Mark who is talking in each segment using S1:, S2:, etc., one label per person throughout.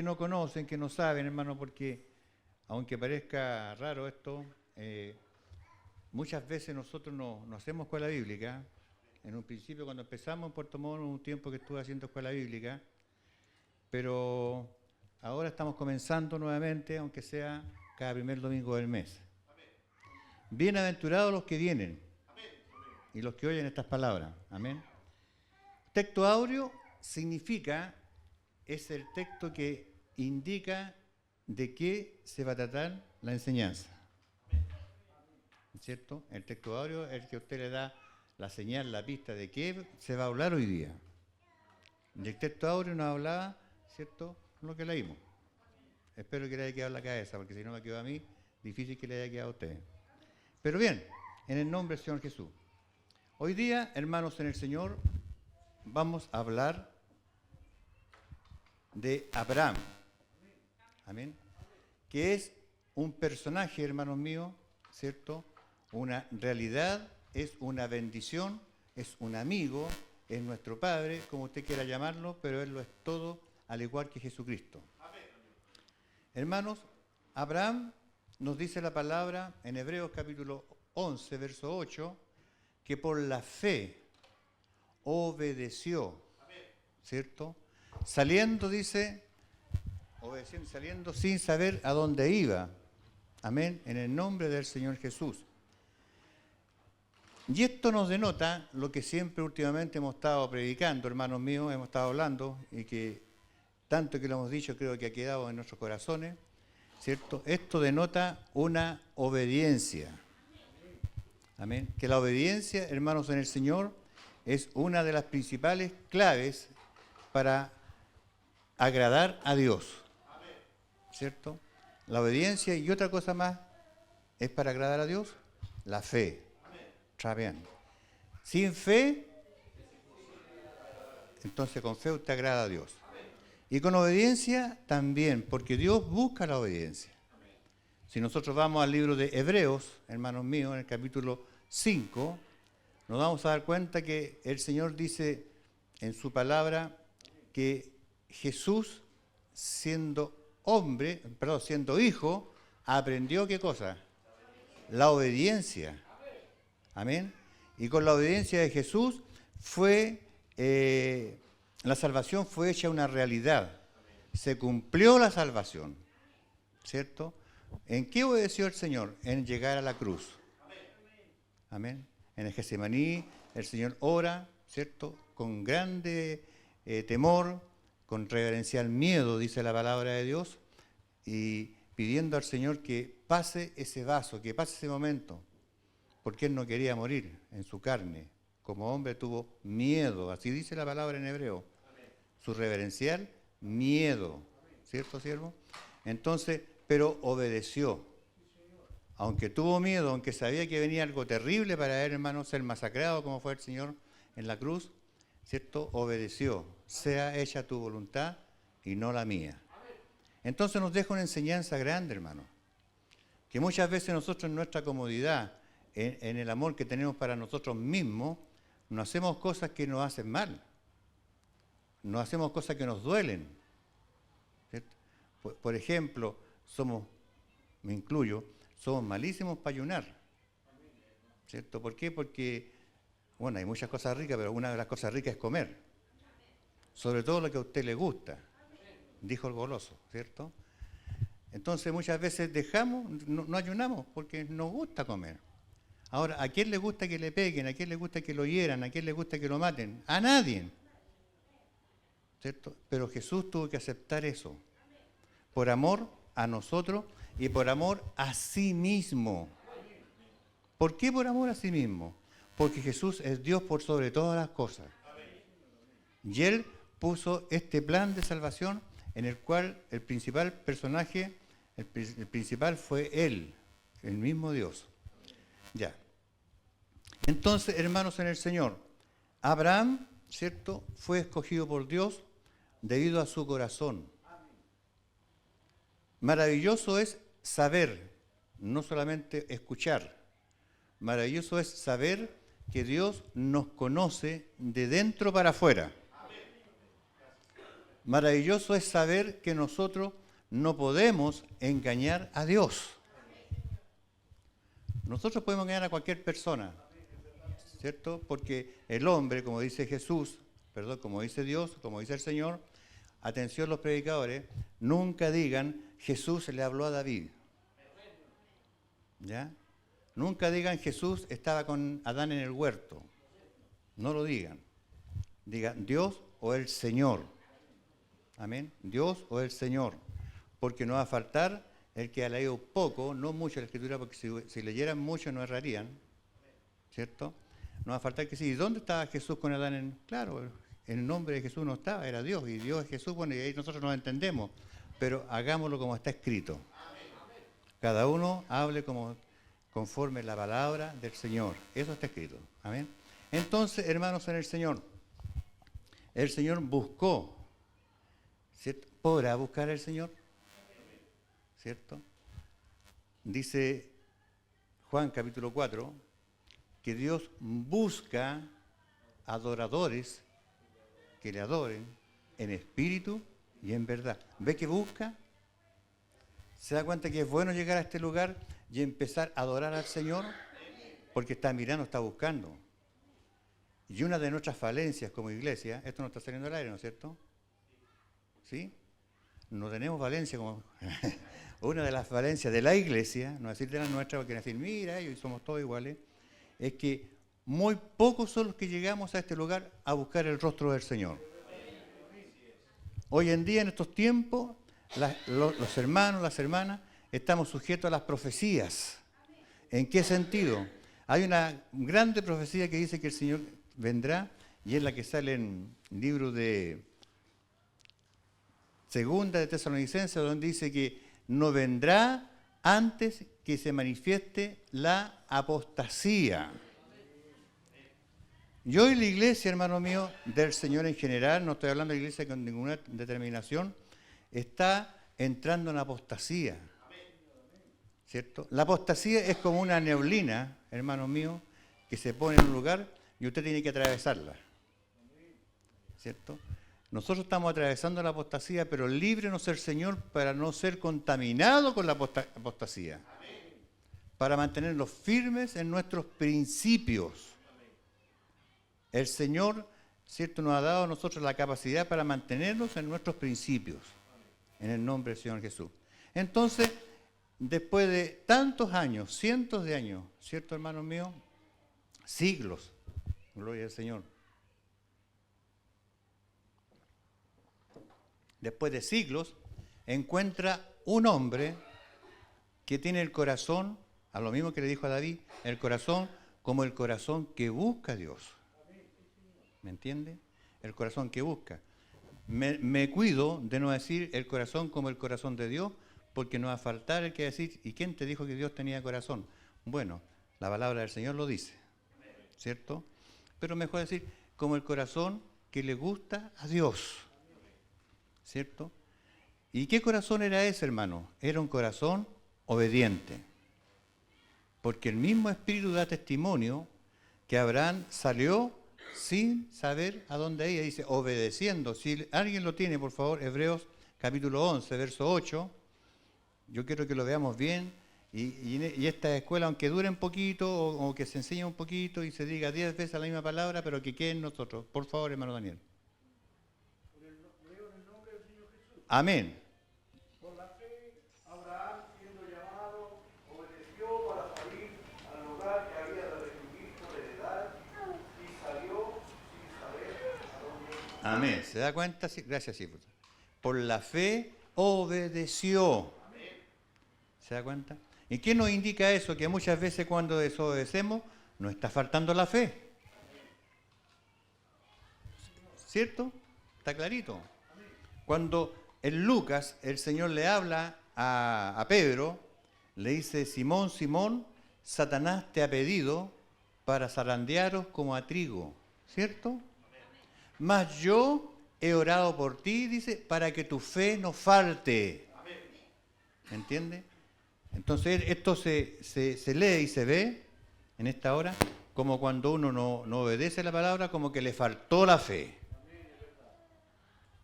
S1: que no conocen, que no saben, hermano, porque aunque parezca raro esto, muchas veces nosotros no hacemos escuela bíblica. En un principio, cuando empezamos en Puerto Montt, un tiempo que estuve haciendo escuela bíblica, pero ahora estamos comenzando nuevamente, aunque sea cada primer domingo del mes. Bienaventurados los que vienen y los que oyen estas palabras. Amén. Texto áureo significa, es el texto que indica de qué se va a tratar la enseñanza. ¿Cierto? El texto áureo es el que a usted le da la señal, la pista de qué se va a hablar hoy día. Y el texto áureo nos hablaba, ¿cierto?, lo que leímos. Espero que le haya quedado en la cabeza, porque si no me quedó a mí, difícil que le haya quedado a usted. Pero bien, en el nombre del Señor Jesús. Hoy día, hermanos en el Señor, vamos a hablar de Abraham. Amén. Que es un personaje, hermanos míos, ¿cierto? Una realidad, es una bendición, es un amigo, es nuestro Padre, como usted quiera llamarlo, pero Él lo es todo, al igual que Jesucristo. Amén. Hermanos, Abraham nos dice la palabra en Hebreos capítulo 11, verso 8, que por la fe obedeció, ¿cierto? Saliendo, dice, obedeciendo, saliendo sin saber a dónde iba. Amén, en el nombre del Señor Jesús. Y esto nos denota lo que siempre últimamente hemos estado predicando, hermanos míos, hemos estado hablando, y que tanto que lo hemos dicho creo que ha quedado en nuestros corazones, ¿cierto? Esto denota una obediencia. Amén. Que la obediencia, hermanos en el Señor, es una de las principales claves para agradar a Dios. ¿Cierto? La obediencia y otra cosa más es para agradar a Dios, la fe. Está bien. Sin fe, entonces con fe usted agrada a Dios. Y con obediencia también, porque Dios busca la obediencia. Si nosotros vamos al libro de Hebreos, hermanos míos, en el capítulo 5, nos vamos a dar cuenta que el Señor dice en su palabra que Jesús, siendo hijo, aprendió ¿qué cosa? La obediencia. Amén. Y con la obediencia de Jesús la salvación fue hecha una realidad. Se cumplió la salvación. ¿Cierto? ¿En qué obedeció el Señor? En llegar a la cruz. Amén. En el Getsemaní el Señor ora, ¿cierto? Con grande temor, con reverencial miedo, dice la palabra de Dios, y pidiendo al Señor que pase ese vaso, que pase ese momento, porque Él no quería morir en su carne. Como hombre tuvo miedo, así dice la palabra en hebreo. Amén. Su reverencial miedo, ¿cierto, siervo? Entonces, pero obedeció. Aunque tuvo miedo, aunque sabía que venía algo terrible para él, hermano, ser masacrado como fue el Señor en la cruz, ¿cierto? Obedeció. Sea hecha tu voluntad y no la mía. Entonces nos deja una enseñanza grande, hermano. Que muchas veces nosotros en nuestra comodidad, en el amor que tenemos para nosotros mismos, no hacemos cosas que nos hacen mal. No hacemos cosas que nos duelen. ¿Cierto? Por ejemplo, me incluyo, somos malísimos para ayunar. ¿Cierto? ¿Por qué? Porque, bueno, hay muchas cosas ricas, pero una de las cosas ricas es comer. Sobre todo lo que a usted le gusta, dijo el goloso, ¿cierto? Entonces muchas veces no ayunamos porque nos gusta comer. Ahora, ¿a quién le gusta que le peguen? ¿A quién le gusta que lo hieran? ¿A quién le gusta que lo maten? A nadie. ¿Cierto? Pero Jesús tuvo que aceptar eso. Por amor a nosotros y por amor a sí mismo. ¿Por qué por amor a sí mismo? Porque Jesús es Dios por sobre todas las cosas. Y Él puso este plan de salvación en el cual el principal personaje, el principal fue Él, el mismo Dios. Ya. Entonces, hermanos en el Señor, Abraham, ¿cierto?, fue escogido por Dios debido a su corazón. Maravilloso es saber, no solamente escuchar. Maravilloso es saber que Dios nos conoce de dentro para afuera. Maravilloso es saber que nosotros no podemos engañar a Dios. Nosotros podemos engañar a cualquier persona, ¿cierto? Porque el hombre, como dice Jesús, perdón, como dice Dios, como dice el Señor, atención los predicadores, nunca digan Jesús le habló a David. ¿Ya? Nunca digan Jesús estaba con Adán en el huerto. No lo digan. Digan Dios o el Señor. Amén. Dios o el Señor. Porque no va a faltar el que ha leído poco, no mucho la Escritura, porque si leyeran mucho no errarían. ¿Cierto? No va a faltar que sí. ¿Y dónde estaba Jesús con Adán? Claro, el nombre de Jesús no estaba, era Dios. Y Dios es Jesús, bueno, y ahí nosotros nos entendemos. Pero hagámoslo como está escrito. Cada uno hable conforme la palabra del Señor. Eso está escrito. Amén. Entonces, hermanos en el Señor buscó, ¿cierto? ¿Podrá buscar el Señor? ¿Cierto? Dice Juan capítulo 4 que Dios busca adoradores que le adoren en espíritu y en verdad. ¿Ve que busca? ¿Se da cuenta que es bueno llegar a este lugar y empezar a adorar al Señor? Porque está mirando, está buscando. Y una de nuestras falencias como iglesia, esto no está saliendo al aire, ¿no es cierto? ¿Sí? No tenemos falencia como... Una de las falencias de la iglesia, no decir de la nuestra, porque decir, mira, ellos somos todos iguales, es que muy pocos son los que llegamos a este lugar a buscar el rostro del Señor. Hoy en día, en estos tiempos, los hermanos, las hermanas, estamos sujetos a las profecías. ¿En qué sentido? Hay una grande profecía que dice que el Señor vendrá, y es la que sale en el libro de Segunda de Tesalonicenses, donde dice que no vendrá antes que se manifieste la apostasía. Y hoy la iglesia, hermano mío, del Señor en general, no estoy hablando de la iglesia con ninguna determinación, está entrando en apostasía. ¿Cierto? La apostasía es como una neblina, hermano mío, que se pone en un lugar y usted tiene que atravesarla. ¿Cierto? Nosotros estamos atravesando la apostasía, pero líbrenos el Señor para no ser contaminados con la apostasía. Para mantenernos firmes en nuestros principios. El Señor, ¿cierto?, nos ha dado a nosotros la capacidad para mantenernos en nuestros principios. En el nombre del Señor Jesús. Entonces, después de tantos años, cientos de años, ¿cierto, hermano mío? Siglos, gloria al Señor. Después de siglos, encuentra un hombre que tiene el corazón, a lo mismo que le dijo a David, el corazón como el corazón que busca a Dios. ¿Me entiende? El corazón que busca. Me cuido de no decir el corazón como el corazón de Dios, porque no va a faltar el que decir, ¿y quién te dijo que Dios tenía corazón? Bueno, la palabra del Señor lo dice, ¿cierto? Pero mejor decir como el corazón que le gusta a Dios, ¿cierto? ¿Y qué corazón era ese, hermano? Era un corazón obediente, porque el mismo Espíritu da testimonio que Abraham salió sin saber a dónde iba, dice, obedeciendo. Si alguien lo tiene, por favor, Hebreos capítulo 11, verso 8, yo quiero que lo veamos bien, y esta escuela, aunque dure un poquito, o que se enseñe un poquito, y se diga 10 veces la misma palabra, pero que quede en nosotros. Por favor, hermano Daniel. Amén.
S2: Por la fe, Abraham, siendo llamado, obedeció para salir al lugar que había de recibir por heredad y salió sin saber a dónde.
S1: Amén. ¿Se da cuenta? Sí. Gracias, sí. Por la fe obedeció. Amén. ¿Se da cuenta? ¿Y qué nos indica eso? Que muchas veces cuando desobedecemos nos está faltando la fe. ¿Cierto? Está clarito. Cuando en Lucas el Señor le habla a Pedro, le dice, Simón, Simón, Satanás te ha pedido para zarandearos como a trigo, ¿cierto? Mas yo he orado por ti, dice, para que tu fe no falte. ¿Me entiende? Entonces esto se lee y se ve en esta hora como cuando uno no obedece la palabra, como que le faltó la fe.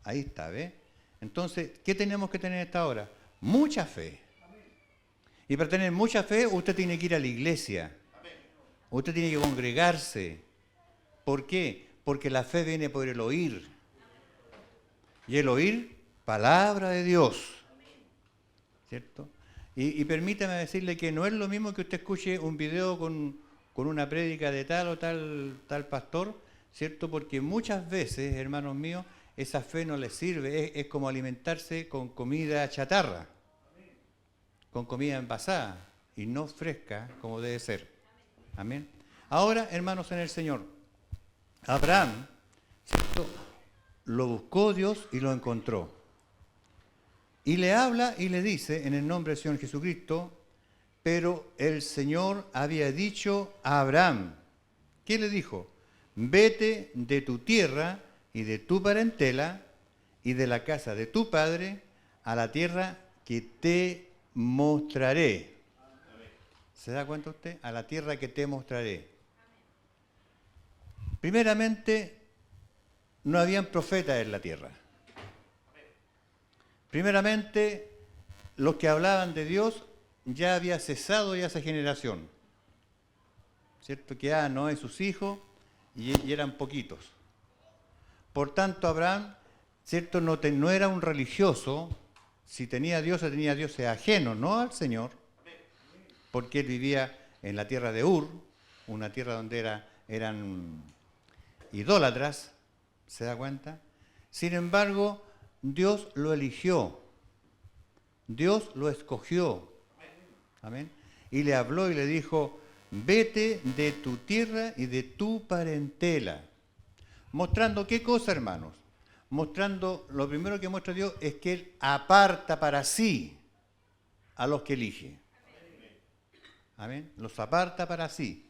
S1: Ahí está, ¿ves? Entonces, ¿qué tenemos que tener hasta ahora? Mucha fe. Y para tener mucha fe, usted tiene que ir a la iglesia. Usted tiene que congregarse. ¿Por qué? Porque la fe viene por el oír. Y el oír, palabra de Dios. ¿Cierto? Y permítame decirle que no es lo mismo que usted escuche un video con una prédica de tal o tal pastor, ¿cierto? Porque muchas veces, hermanos míos, esa fe no les sirve. Es como alimentarse con comida chatarra, con comida envasada y no fresca como debe ser. Amén. Ahora, hermanos en el Señor, Abraham, ¿cierto?, lo buscó Dios y lo encontró. Y le habla y le dice, en el nombre del Señor Jesucristo, pero el Señor había dicho a Abraham, ¿qué le dijo? Vete de tu tierra y de tu parentela y de la casa de tu padre a la tierra que te mostraré. ¿Se da cuenta usted? A la tierra que te mostraré. Primeramente, no habían profetas en la tierra. Primeramente, los que hablaban de Dios ya había cesado ya esa generación. ¿Cierto? Que Noé y sus hijos y eran poquitos. Por tanto, Abraham, ¿cierto?, no era un religioso. Si tenía dioses ajenos, no al Señor, porque él vivía en la tierra de Ur, una tierra donde eran idólatras, ¿se da cuenta? Sin embargo, Dios lo eligió, Dios lo escogió, amén, y le habló y le dijo, vete de tu tierra y de tu parentela. Mostrando qué cosa, hermanos. Mostrando, lo primero que muestra Dios es que Él aparta para sí a los que elige. Amén. Los aparta para sí.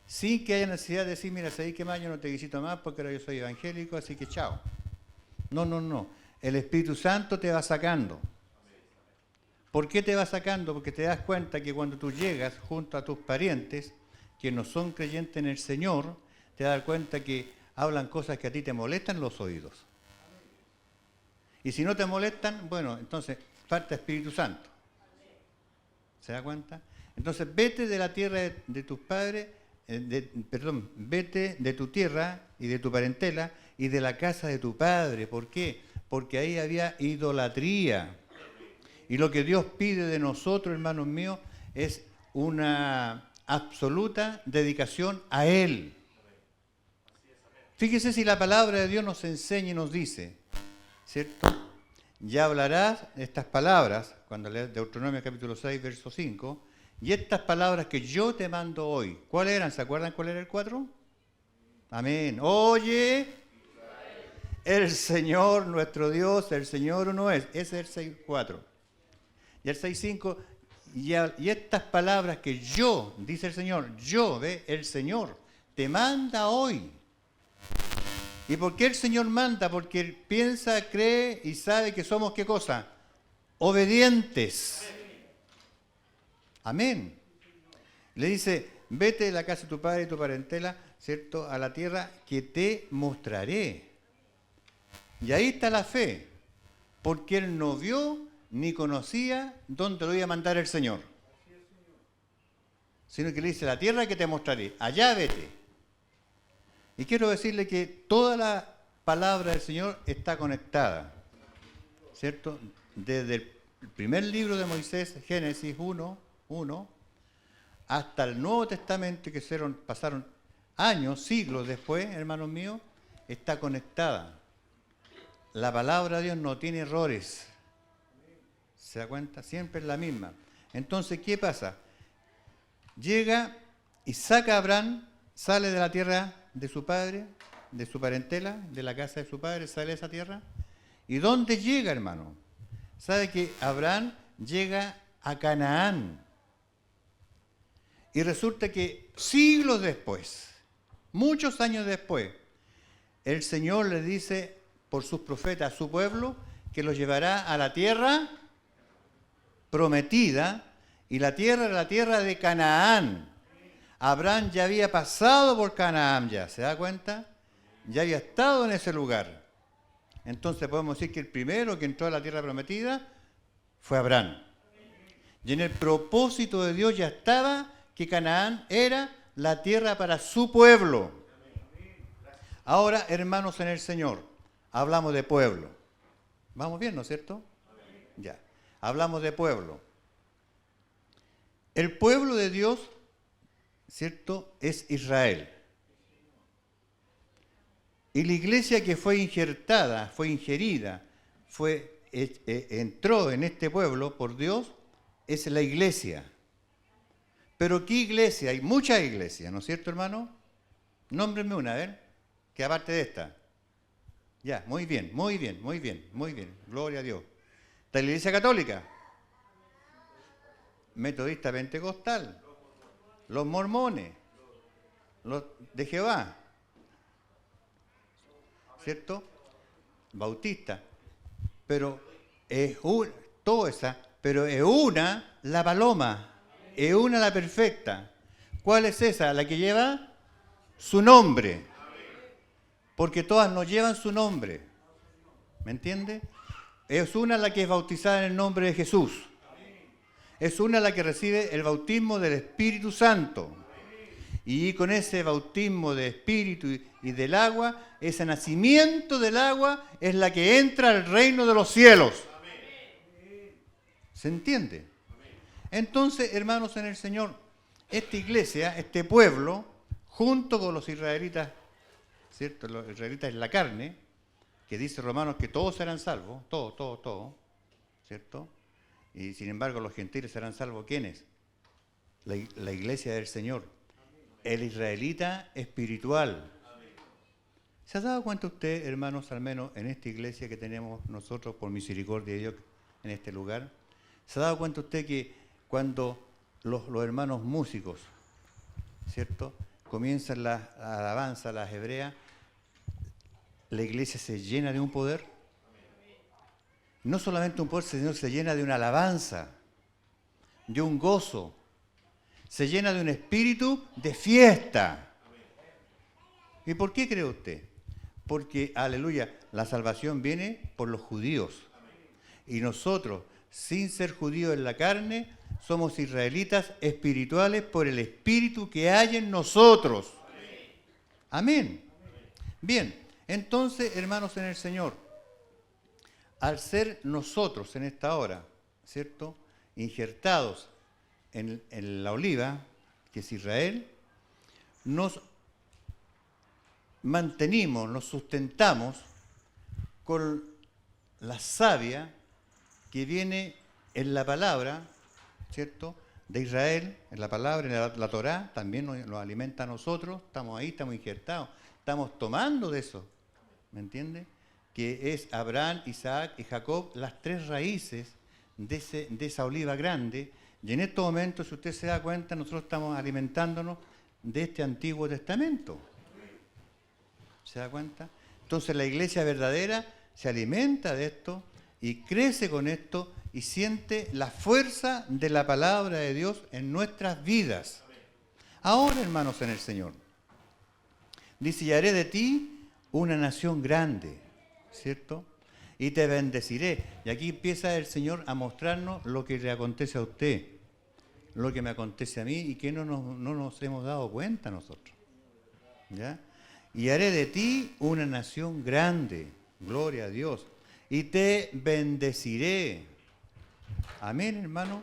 S1: Sin que haya necesidad de decir, mira, ¿sabes qué más? Yo no te visito más porque ahora yo soy evangélico, así que chao. No. El Espíritu Santo te va sacando. ¿Por qué te va sacando? Porque te das cuenta que cuando tú llegas junto a tus parientes que no son creyentes en el Señor, te das cuenta que hablan cosas que a ti te molestan los oídos. Y si no te molestan, bueno, entonces falta Espíritu Santo. ¿Se da cuenta? Entonces vete de la tierra de tus padres, vete de tu tierra y de tu parentela y de la casa de tu padre. ¿Por qué? Porque ahí había idolatría. Y lo que Dios pide de nosotros, hermanos míos, es una absoluta dedicación a Él. Fíjese si la palabra de Dios nos enseña y nos dice, ¿cierto? Ya hablarás estas palabras, cuando lees Deuteronomio capítulo 6, verso 5, y estas palabras que yo te mando hoy, ¿cuáles eran? ¿Se acuerdan cuál era el 4? Amén. Oye, el Señor nuestro Dios, el Señor uno es. Ese es el 6.4. Y el 6.5, y estas palabras que yo, dice el Señor, el Señor, te manda hoy. ¿Y por qué el Señor manda? Porque Él piensa, cree y sabe que somos, ¿qué cosa? Obedientes. Amén. Le dice, vete de la casa de tu padre y tu parentela, ¿cierto?, a la tierra que te mostraré. Y ahí está la fe, porque Él no vio ni conocía dónde lo iba a mandar el Señor. Sino que le dice, la tierra que te mostraré, allá vete. Y quiero decirle que toda la palabra del Señor está conectada, ¿cierto? Desde el primer libro de Moisés, Génesis 1, hasta el Nuevo Testamento, que pasaron años, siglos después, hermanos míos, está conectada. La palabra de Dios no tiene errores. ¿Se da cuenta? Siempre es la misma. Entonces, ¿qué pasa? Llega y saca a Abraham, sale de la tierra de su padre, de su parentela, de la casa de su padre, sale de esa tierra. ¿Y dónde llega, hermano? ¿Sabe que Abraham llega a Canaán? Y resulta que siglos después, muchos años después, el Señor le dice por sus profetas a su pueblo que los llevará a la tierra prometida, y la tierra era la tierra de Canaán. Abraham ya había pasado por Canaán, ya, ¿se da cuenta? Ya había estado en ese lugar. Entonces podemos decir que el primero que entró a la tierra prometida fue Abraham. Y en el propósito de Dios ya estaba que Canaán era la tierra para su pueblo. Ahora, hermanos en el Señor, hablamos de pueblo. ¿Vamos bien, no es cierto? Ya. Hablamos de pueblo. El pueblo de Dios, ¿cierto?, es Israel. Y la iglesia que fue injertada, fue ingerida, entró en este pueblo por Dios, es la iglesia. Pero ¿qué iglesia? Hay muchas iglesias, ¿no es cierto, hermano? Nómbrenme una, a ver, que aparte de esta. Ya, muy bien, muy bien, muy bien, muy bien. Gloria a Dios. ¿Está la iglesia católica? Metodista pentecostal. Los mormones. Los de Jehová. ¿Cierto? Bautista. Pero es toda esa, pero es una la paloma. Es una la perfecta. ¿Cuál es esa? La que lleva su nombre. Porque todas nos llevan su nombre. ¿Me entiende? Es una la que es bautizada en el nombre de Jesús. Es una la que recibe el bautismo del Espíritu Santo. Y con ese bautismo de Espíritu y del agua, ese nacimiento del agua es la que entra al reino de los cielos. ¿Se entiende? Entonces, hermanos en el Señor, esta iglesia, este pueblo, junto con los israelitas, ¿cierto? Los israelitas en la carne, que dice Romanos que todos serán salvos, todos, ¿cierto? Y sin embargo los gentiles serán salvos, ¿quiénes? La iglesia del Señor, el israelita espiritual. ¿Se ha dado cuenta usted, hermanos, al menos en esta iglesia que tenemos nosotros por misericordia de Dios en este lugar? ¿Se ha dado cuenta usted que cuando los hermanos músicos, ¿cierto?, comienzan la alabanza, las hebreas, la iglesia se llena de un poder? No solamente un poder, sino se llena de una alabanza, de un gozo, se llena de un espíritu de fiesta. ¿Y por qué cree usted? Porque, aleluya, la salvación viene por los judíos. Y nosotros, sin ser judíos en la carne, somos israelitas espirituales por el espíritu que hay en nosotros. Amén. Bien, entonces, hermanos en el Señor, al ser nosotros en esta hora, ¿cierto?, injertados en la oliva, que es Israel, nos mantenimos, nos sustentamos con la savia que viene en la palabra, ¿cierto?, de Israel, en la palabra, en la Torá, también nos alimenta a nosotros, estamos ahí, estamos injertados, estamos tomando de eso, ¿me entiende? Que es Abraham, Isaac y Jacob, las tres raíces de esa oliva grande, y en estos momentos, si usted se da cuenta, nosotros estamos alimentándonos de este Antiguo Testamento. ¿Se da cuenta? Entonces la iglesia verdadera se alimenta de esto y crece con esto y siente la fuerza de la palabra de Dios en nuestras vidas. Ahora, hermanos en el Señor, dice, y haré de ti una nación grande, ¿cierto? Y te bendeciré. Y aquí empieza el Señor a mostrarnos lo que le acontece a usted, lo que me acontece a mí y que no nos hemos dado cuenta nosotros. ¿Ya? Y haré de ti una nación grande, gloria a Dios, y te bendeciré. Amén, hermano.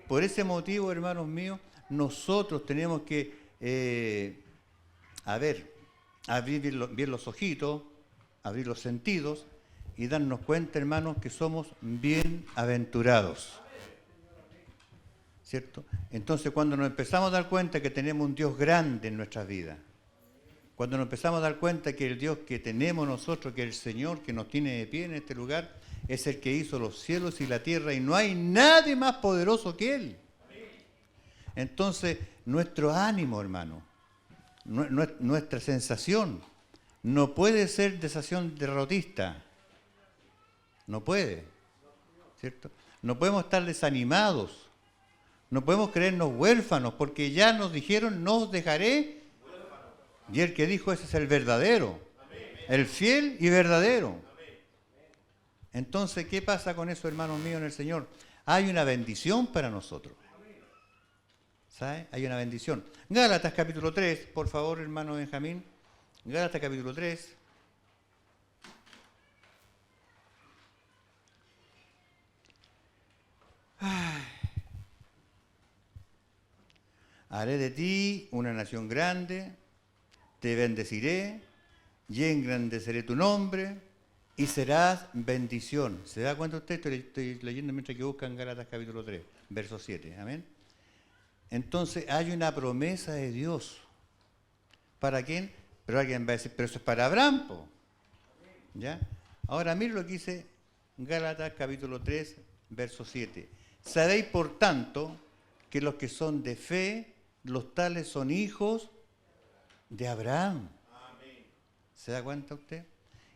S1: Por ese motivo, hermanos míos, nosotros tenemos que, abrir bien los ojitos, abrir los sentidos y darnos cuenta, hermanos, que somos bienaventurados. ¿Cierto? Entonces, cuando nos empezamos a dar cuenta que tenemos un Dios grande en nuestras vidas, cuando nos empezamos a dar cuenta que el Dios que tenemos nosotros, que el Señor que nos tiene de pie en este lugar, es el que hizo los cielos y la tierra y no hay nadie más poderoso que Él. Entonces, nuestro ánimo, hermano, nuestra sensación, no puede ser sensación derrotista. No puede, ¿cierto? No podemos estar desanimados. No podemos creernos huérfanos, porque ya nos dijeron, no os dejaré. Y el que dijo, ese es el verdadero, el fiel y verdadero. Entonces, ¿qué pasa con eso, hermanos míos, en el Señor? Hay una bendición para nosotros. ¿Sabe? Hay una bendición. Gálatas capítulo 3, por favor, hermano Benjamín. Gálatas capítulo 3. Haré de ti una nación grande, te bendeciré y engrandeceré tu nombre y serás bendición. ¿Se da cuenta usted? Estoy leyendo mientras que buscan Gálatas capítulo 3, verso 7. Amén. Entonces hay una promesa de Dios. ¿Para quién? Pero alguien va a decir, pero eso es para Abraham, po. ¿Ya? Ahora mire lo que dice Gálatas capítulo 3, verso 7. Sabéis por tanto que los que son de fe, los tales son hijos de Abraham. Amén. ¿Se da cuenta usted?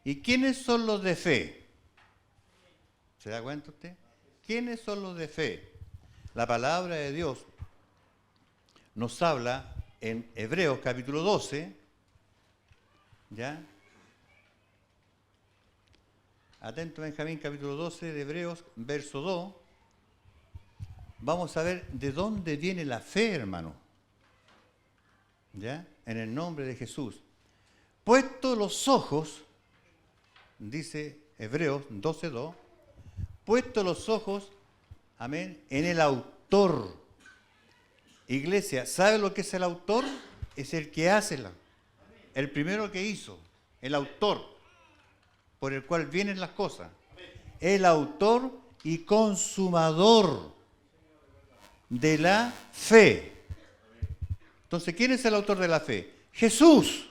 S1: ¿Y quiénes son los de fe? ¿Se da cuenta usted? ¿Quiénes son los de fe? La palabra de Dios nos habla en Hebreos capítulo 12, ¿ya? Atento Benjamín, capítulo 12 de Hebreos, verso 2. Vamos a ver de dónde viene la fe, hermano. ¿Ya? En el nombre de Jesús. Puesto los ojos, dice Hebreos 12:2, puesto los ojos, amén, en el autor. Iglesia, ¿sabe lo que es el autor? Es el que hace, el primero que hizo, el autor, por el cual vienen las cosas. El autor y consumador de la fe. Entonces, ¿quién es el autor de la fe? Jesús.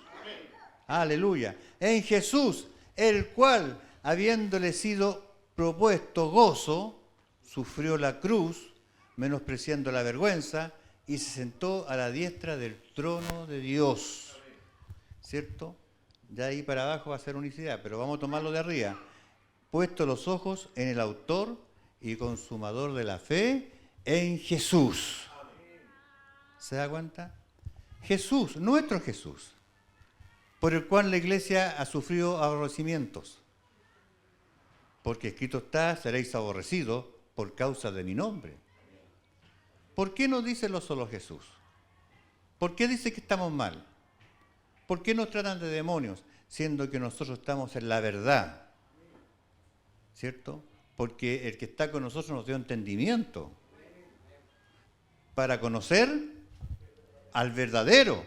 S1: Aleluya. En Jesús, el cual, habiéndole sido propuesto gozo, sufrió la cruz, menospreciando la vergüenza, y se sentó a la diestra del trono de Dios. ¿Cierto? De ahí para abajo va a ser unicidad, pero vamos a tomarlo de arriba. Puesto los ojos en el autor y consumador de la fe, en Jesús. ¿Se da cuenta? Jesús, nuestro Jesús, por el cual la iglesia ha sufrido aborrecimientos. Porque escrito está, seréis aborrecidos por causa de mi nombre. ¿Por qué no dice lo solo Jesús? ¿Por qué dice que estamos mal? ¿Por qué nos tratan de demonios, siendo que nosotros estamos en la verdad? ¿Cierto? Porque el que está con nosotros nos dio entendimiento para conocer al verdadero.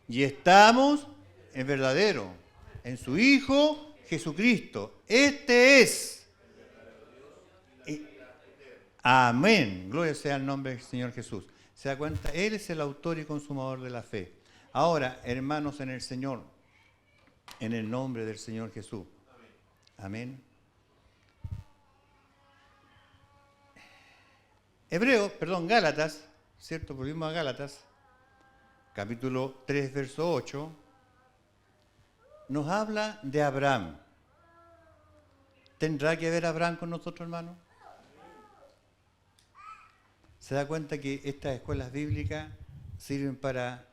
S1: Y estamos en verdadero, en su Hijo Jesucristo. Este es. Amén. Gloria sea el nombre del Señor Jesús. ¿Se da cuenta? Él es el autor y consumador de la fe. Ahora, hermanos en el Señor, en el nombre del Señor Jesús. Amén. Gálatas, ¿cierto? Volvimos a Gálatas, capítulo 3, verso 8, nos habla de Abraham. ¿Tendrá que ver Abraham con nosotros, hermano? ¿Se da cuenta que estas escuelas bíblicas sirven para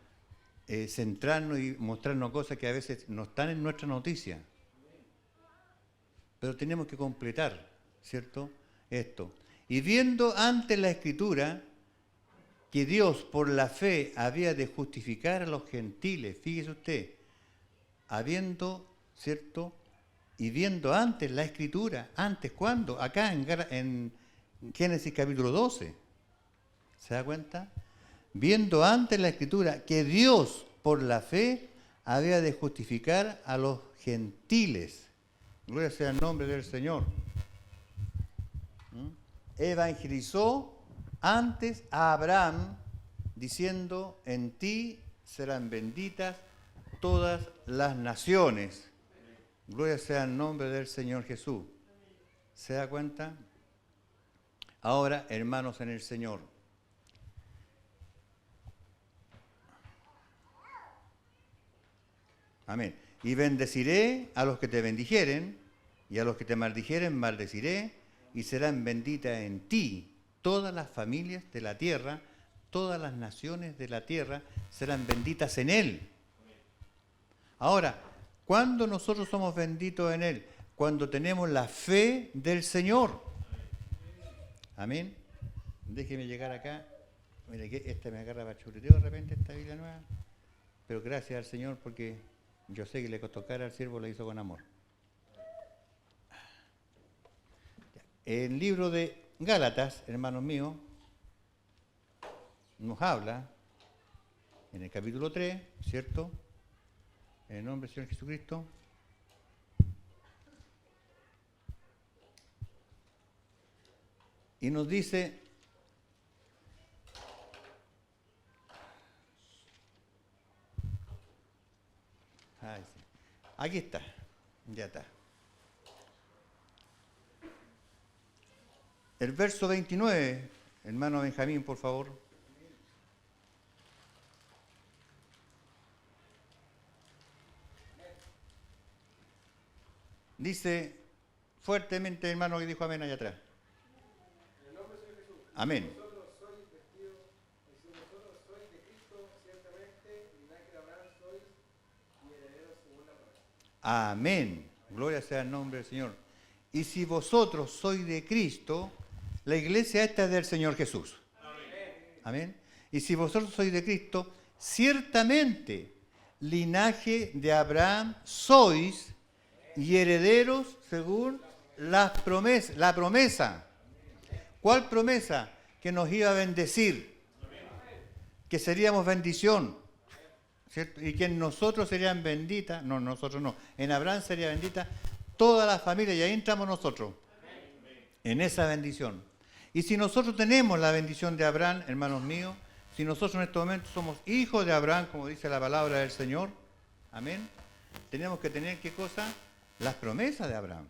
S1: centrarnos y mostrarnos cosas que a veces no están en nuestra noticia? Pero tenemos que completar, ¿cierto? Esto. Y viendo antes la Escritura que Dios por la fe había de justificar a los gentiles, fíjese usted, ¿cierto? Y viendo antes la Escritura, ¿antes cuándo? Acá en Génesis capítulo 12. ¿Se da cuenta? Viendo antes la Escritura que Dios por la fe había de justificar a los gentiles. Gloria sea el nombre del Señor. Evangelizó antes a Abraham, diciendo, en ti serán benditas todas las naciones. Gloria sea el nombre del Señor Jesús. ¿Se da cuenta? Ahora, hermanos en el Señor, amén. Y bendeciré a los que te bendijeren, y a los que te maldijeren maldeciré, y serán benditas en ti todas las familias de la tierra, todas las naciones de la tierra serán benditas en Él. Ahora, ¿cuándo nosotros somos benditos en Él? cuando tenemos la fe del Señor. Amén. Déjeme llegar acá. Mira que esta me agarra para chuleteo de repente, esta Biblia nueva. Pero gracias al Señor porque yo sé que le costó cara al siervo, lo hizo con amor. El libro de Gálatas, hermanos míos, nos habla en el capítulo 3, ¿cierto? En el nombre del Señor Jesucristo. Y nos dice, ay, sí. Aquí está, ya está. El verso 29, hermano Benjamín, por favor. Dice fuertemente, hermano, que dijo amén allá atrás. Amén. Amén. Gloria sea el nombre del Señor. Y si vosotros sois de Cristo, la iglesia esta es del Señor Jesús. Amén. Y si vosotros sois de Cristo, ciertamente linaje de Abraham sois y herederos según la promesa. ¿Cuál promesa? Que nos iba a bendecir, que seríamos bendición, ¿cierto? Y que en nosotros serían benditas, no, nosotros no, en Abraham sería bendita toda la familia, y ahí entramos nosotros, en esa bendición. Y si nosotros tenemos la bendición de Abraham, hermanos míos, si nosotros en estos momentos somos hijos de Abraham, como dice la palabra del Señor, amén, tenemos que tener, ¿qué cosa? Las promesas de Abraham.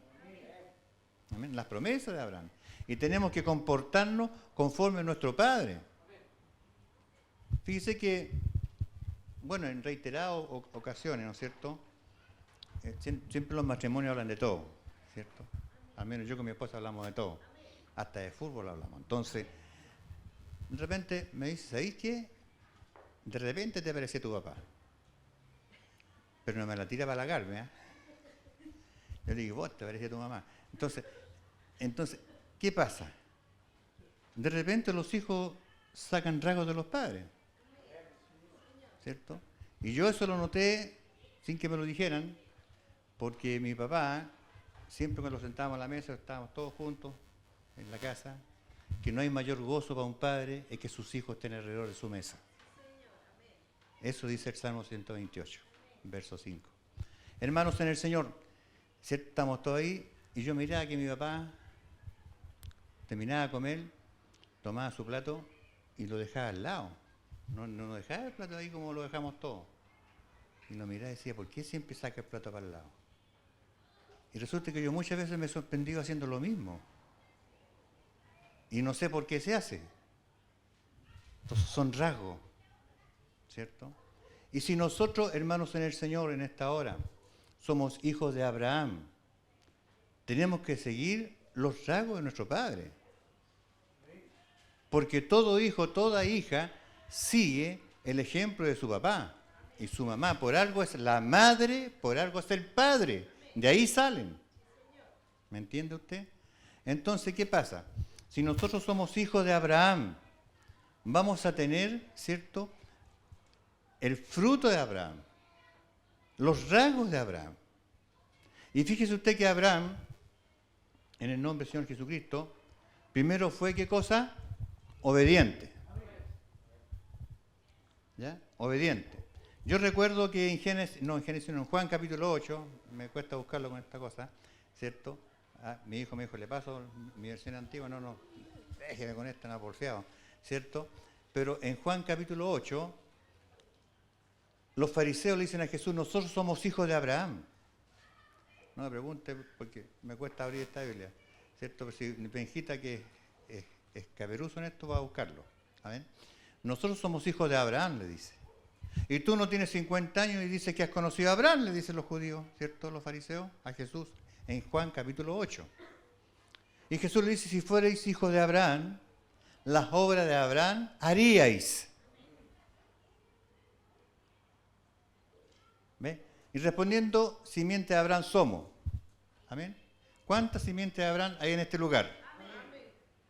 S1: Amén, las promesas de Abraham. Y tenemos que comportarnos conforme a nuestro Padre. Fíjese que, bueno, en reiteradas ocasiones, ¿no es cierto? Siempre los matrimonios hablan de todo, ¿cierto? Al menos yo con mi esposa hablamos de todo. Hasta de fútbol hablamos. Entonces, de repente me dice, ¿sabéis qué? De repente te parecía tu papá. Pero no me la tira para halagarme, ¿eh? Yo le digo, vos te parecía tu mamá. Entonces, ¿qué pasa? De repente los hijos sacan rasgos de los padres, ¿cierto? Y yo eso lo noté sin que me lo dijeran, porque mi papá, siempre que nos sentábamos a la mesa, estábamos todos juntos en la casa, que no hay mayor gozo para un padre es que sus hijos estén alrededor de su mesa. Eso dice el Salmo 128, verso 5. Hermanos en el Señor, ¿cierto? Estamos todos ahí, y yo miraba que mi papá terminaba de comer, tomaba su plato y lo dejaba al lado. No dejaba el plato ahí como lo dejamos todos. Y lo miraba y decía, ¿por qué siempre saca el plato para el lado? Y resulta que yo muchas veces me he sorprendido haciendo lo mismo. Y no sé por qué se hace. Entonces son rasgos, ¿cierto? Y si nosotros, hermanos en el Señor, en esta hora, somos hijos de Abraham, tenemos que seguir los rasgos de nuestro Padre. Porque todo hijo, toda hija, sigue el ejemplo de su papá y su mamá. Por algo es la madre, por algo es el padre. De ahí salen. ¿Me entiende usted? Entonces, ¿qué pasa? Si nosotros somos hijos de Abraham, vamos a tener, ¿cierto?, el fruto de Abraham, los rasgos de Abraham. Y fíjese usted que Abraham, en el nombre del Señor Jesucristo, primero fue, ¿qué cosa? Obediente. ¿Ya? Obediente. Yo recuerdo que en Juan capítulo 8, me cuesta buscarlo con esta cosa, ¿cierto? Mi hijo me dijo, le paso mi versión antigua, no, déjeme con esta, no porfiado, ¿cierto? Pero en Juan capítulo 8, los fariseos le dicen a Jesús, nosotros somos hijos de Abraham. No me pregunte porque me cuesta abrir esta Biblia, ¿cierto? Pero si Benjita, que es caberuso en esto, va a buscarlo. ¿Amén? Nosotros somos hijos de Abraham, le dice. Y tú no tienes 50 años y dices que has conocido a Abraham, le dicen los judíos, ¿cierto? Los fariseos a Jesús en Juan capítulo 8. Y Jesús le dice, si fuerais hijos de Abraham, las obras de Abraham haríais. ¿Ve? Y respondiendo, simiente de Abraham somos. Amén. ¿Cuántas simientes de Abraham hay en este lugar?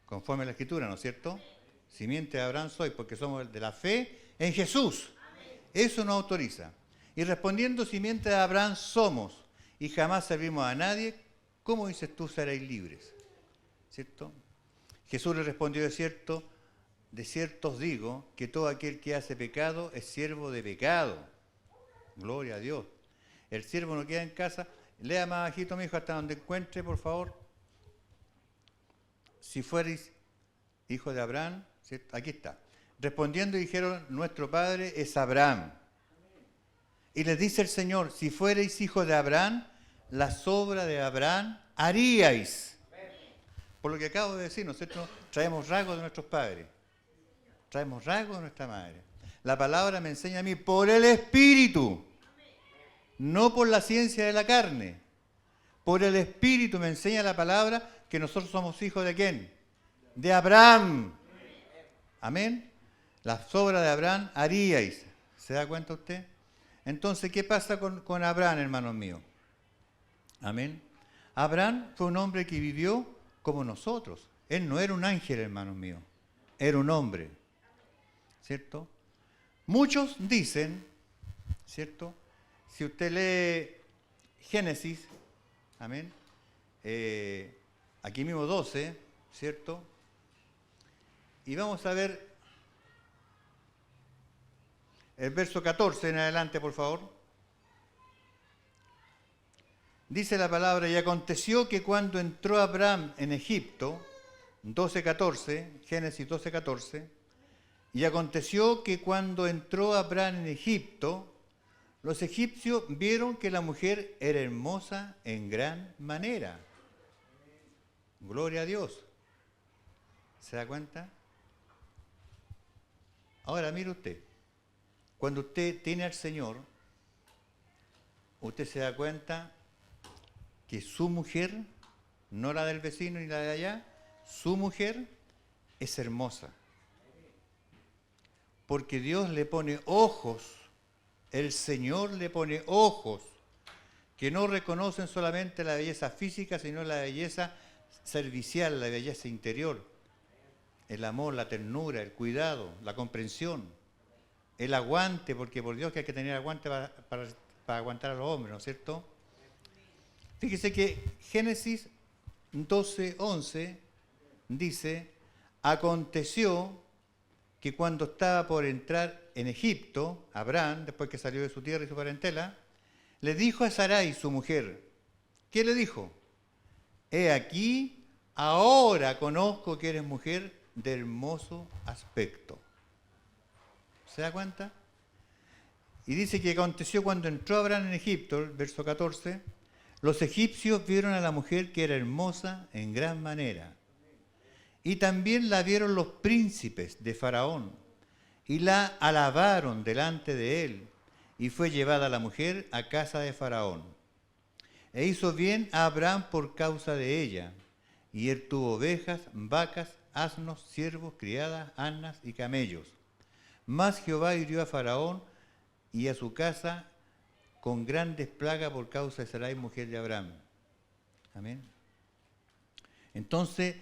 S1: Conforme a la Escritura, ¿no es cierto? Simiente de Abraham soy, porque somos de la fe en Jesús. Eso nos autoriza. Y respondiendo, simiente de Abraham somos, y jamás servimos a nadie, ¿cómo dices tú seréis libres? ¿Cierto? Jesús le respondió, de cierto os digo, que todo aquel que hace pecado es siervo de pecado. Gloria a Dios. El siervo no queda en casa. Lea más bajito, mi hijo, hasta donde encuentre, por favor. Si fuereis hijo de Abraham, ¿cierto? Aquí está. Respondiendo dijeron, nuestro padre es Abraham. Y les dice el Señor, si fuereis hijos de Abraham, las obras de Abraham haríais. Por lo que acabo de decir, nosotros traemos rasgos de nuestros padres. Traemos rasgos de nuestra madre. La palabra me enseña a mí por el Espíritu, no por la ciencia de la carne. Por el Espíritu me enseña la palabra que nosotros somos hijos de ¿quién? De Abraham. Amén. Las obras de Abraham haríais. ¿Se da cuenta usted? Entonces, ¿qué pasa con Abraham, hermanos míos? Amén. Abraham fue un hombre que vivió como nosotros. Él no era un ángel, hermanos míos. Era un hombre. ¿Cierto? Muchos dicen, ¿cierto? Si usted lee Génesis, amén, aquí mismo 12, ¿cierto? Y vamos a ver el verso 14 en adelante, por favor. Dice la palabra, y aconteció que cuando entró Abraham en Egipto, 12:14, Génesis 12:14, y aconteció que cuando entró Abraham en Egipto, los egipcios vieron que la mujer era hermosa en gran manera. Gloria a Dios. ¿Se da cuenta? Ahora mire usted, cuando usted tiene al Señor, usted se da cuenta que su mujer, no la del vecino ni la de allá, su mujer es hermosa. Porque Dios le pone ojos, el Señor le pone ojos que no reconocen solamente la belleza física, sino la belleza servicial, la belleza interior, el amor, la ternura, el cuidado, la comprensión, el aguante, porque por Dios que hay que tener aguante para aguantar a los hombres, ¿no es cierto? Fíjese que Génesis 12:11 dice, aconteció que cuando estaba por entrar en Egipto, Abraham, después que salió de su tierra y su parentela, le dijo a Sarai, su mujer, ¿qué le dijo? He aquí, ahora conozco que eres mujer de hermoso aspecto. ¿Se da cuenta? Y dice que aconteció cuando entró Abraham en Egipto, el verso 14, los egipcios vieron a la mujer que era hermosa en gran manera. Y también la vieron los príncipes de Faraón, y la alabaron delante de él, y fue llevada la mujer a casa de Faraón. E hizo bien a Abraham por causa de ella, y él tuvo ovejas, vacas, asnos, siervos, criadas, asnas y camellos. Mas Jehová hirió a Faraón y a su casa con grandes plagas por causa de Sarai, mujer de Abraham. Amén. Entonces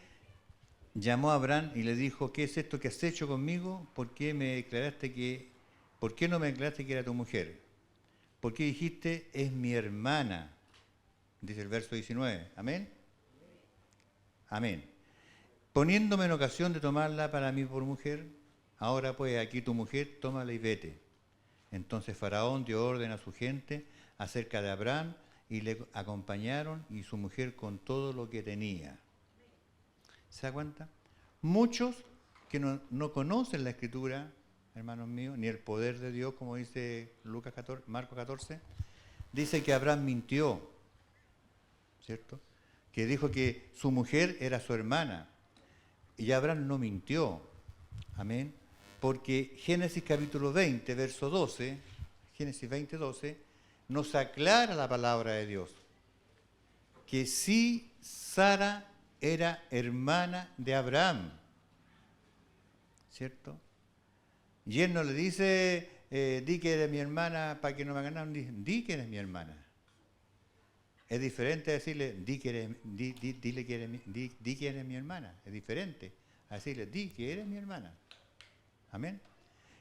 S1: llamó a Abraham y le dijo, ¿qué es esto que has hecho conmigo? ¿Por qué no me declaraste que era tu mujer? ¿Por qué dijiste, es mi hermana? Dice el verso 19. Amén. Amén. Poniéndome en ocasión de tomarla para mí por mujer, ahora pues aquí tu mujer, tómala y vete. Entonces Faraón dio orden a su gente acerca de Abraham y le acompañaron y su mujer con todo lo que tenía. ¿Se da cuenta? Muchos que no conocen la Escritura, hermanos míos, ni el poder de Dios, como dice Marcos 14, dice que Abraham mintió, ¿cierto? Que dijo que su mujer era su hermana. Y Abraham no mintió. Amén. Porque Génesis capítulo 20, verso 12, Génesis 20, 12, nos aclara la palabra de Dios. Que sí, Sara era hermana de Abraham. ¿Cierto? Y él no le dice, di que eres mi hermana para que no me hagan nada. Di que eres mi hermana. Es diferente a decirle, dile que eres di que eres mi hermana. Es diferente a decirle, di que eres mi hermana. Amén.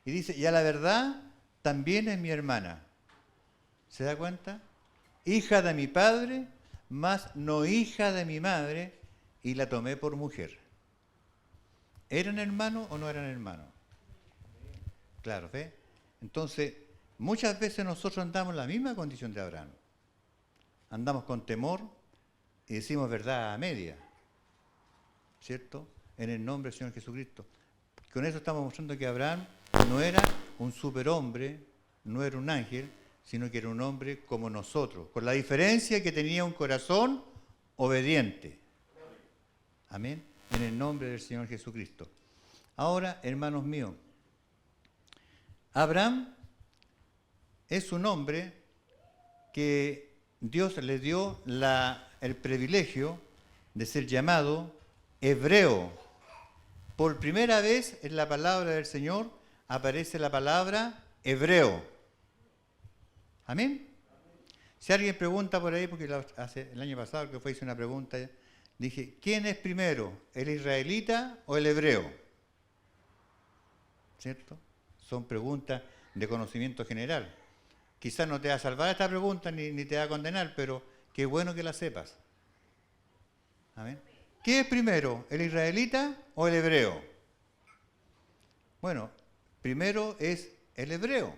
S1: Y dice, y a la verdad también es mi hermana. ¿Se da cuenta? Hija de mi padre, mas no hija de mi madre, y la tomé por mujer. ¿Eran hermanos o no eran hermanos? Claro, ¿ve? Entonces, muchas veces nosotros andamos en la misma condición de Abraham. Andamos con temor y decimos verdad a media, ¿cierto? En el nombre del Señor Jesucristo. Con eso estamos mostrando que Abraham no era un superhombre, no era un ángel, sino que era un hombre como nosotros, con la diferencia que tenía un corazón obediente. Amén. En el nombre del Señor Jesucristo. Ahora, hermanos míos, Abraham es un hombre que Dios le dio el privilegio de ser llamado hebreo. Por primera vez en la palabra del Señor aparece la palabra hebreo. Amén. Si alguien pregunta por ahí, porque el año pasado que hice una pregunta, dije, ¿quién es primero, el israelita o el hebreo? ¿Cierto? Son preguntas de conocimiento general. Quizás no te va a salvar esta pregunta ni te va a condenar, pero qué bueno que la sepas. ¿Amén? ¿Qué es primero, el israelita o el hebreo? Bueno, primero es el hebreo,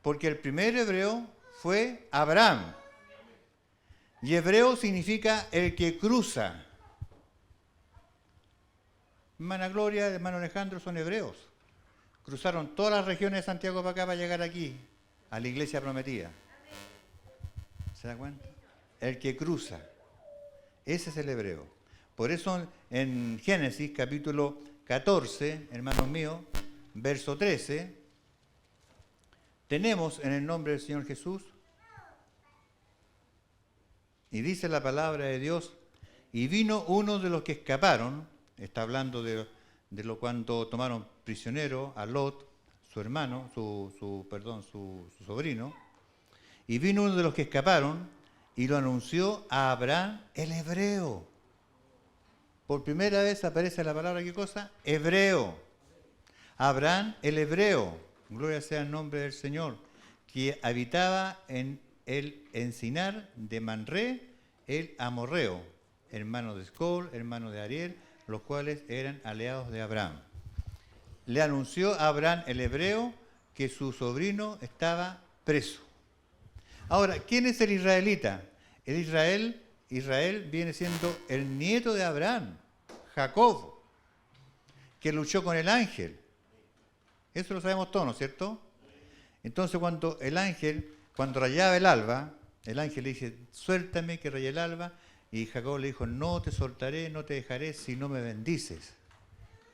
S1: porque el primer hebreo fue Abraham. Y hebreo significa el que cruza. Hermana Gloria, hermano Alejandro son hebreos. Cruzaron todas las regiones de Santiago para acá para llegar aquí, a la iglesia prometida. ¿Se da cuenta? El que cruza. Ese es el hebreo. Por eso en Génesis capítulo 14, hermanos míos, verso 13, tenemos en el nombre del Señor Jesús, y dice la palabra de Dios, y vino uno de los que escaparon, está hablando de lo cuando tomaron prisionero a Lot, su hermano, su sobrino, y vino uno de los que escaparon y lo anunció a Abraham el hebreo. Por primera vez aparece la palabra, ¿qué cosa? Hebreo. Abraham el hebreo, gloria sea el nombre del Señor, que habitaba en el encinar de Manré, el amorreo, hermano de Escol, hermano de Ariel, los cuales eran aliados de Abraham. Le anunció a Abraham el hebreo que su sobrino estaba preso. Ahora, ¿quién es el israelita? Israel viene siendo el nieto de Abraham, Jacob, que luchó con el ángel. Eso lo sabemos todos, ¿no es cierto? Entonces cuando rayaba el alba, el ángel le dice, suéltame que raye el alba, y Jacob le dijo, no te soltaré, no te dejaré si no me bendices.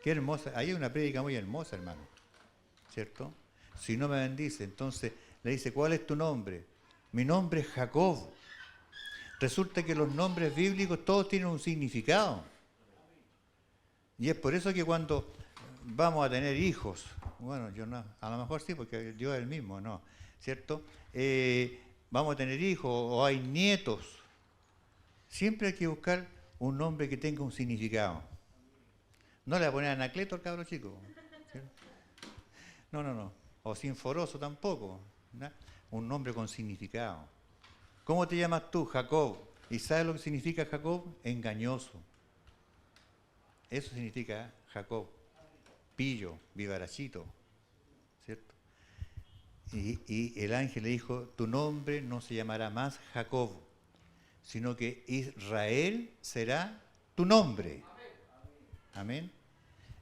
S1: Qué hermosa, ahí hay una prédica muy hermosa, hermano, ¿cierto? Si no me bendice, entonces le dice, ¿cuál es tu nombre? Mi nombre es Jacob. Resulta que los nombres bíblicos todos tienen un significado. Y es por eso que cuando vamos a tener hijos, bueno, yo no, a lo mejor sí, porque Dios es el mismo, ¿no? ¿Cierto? Vamos a tener hijos o hay nietos. Siempre hay que buscar un nombre que tenga un significado. No le va a poner Anacleto al cabro chico. ¿Cierto? No. O Sinforoso tampoco. ¿No? Un nombre con significado. ¿Cómo te llamas tú? Jacob. ¿Y sabes lo que significa Jacob? Engañoso. Eso significa Jacob. Pillo, vivarachito. ¿Cierto? Y el ángel le dijo, tu nombre no se llamará más Jacob, sino que Israel será tu nombre. Amén.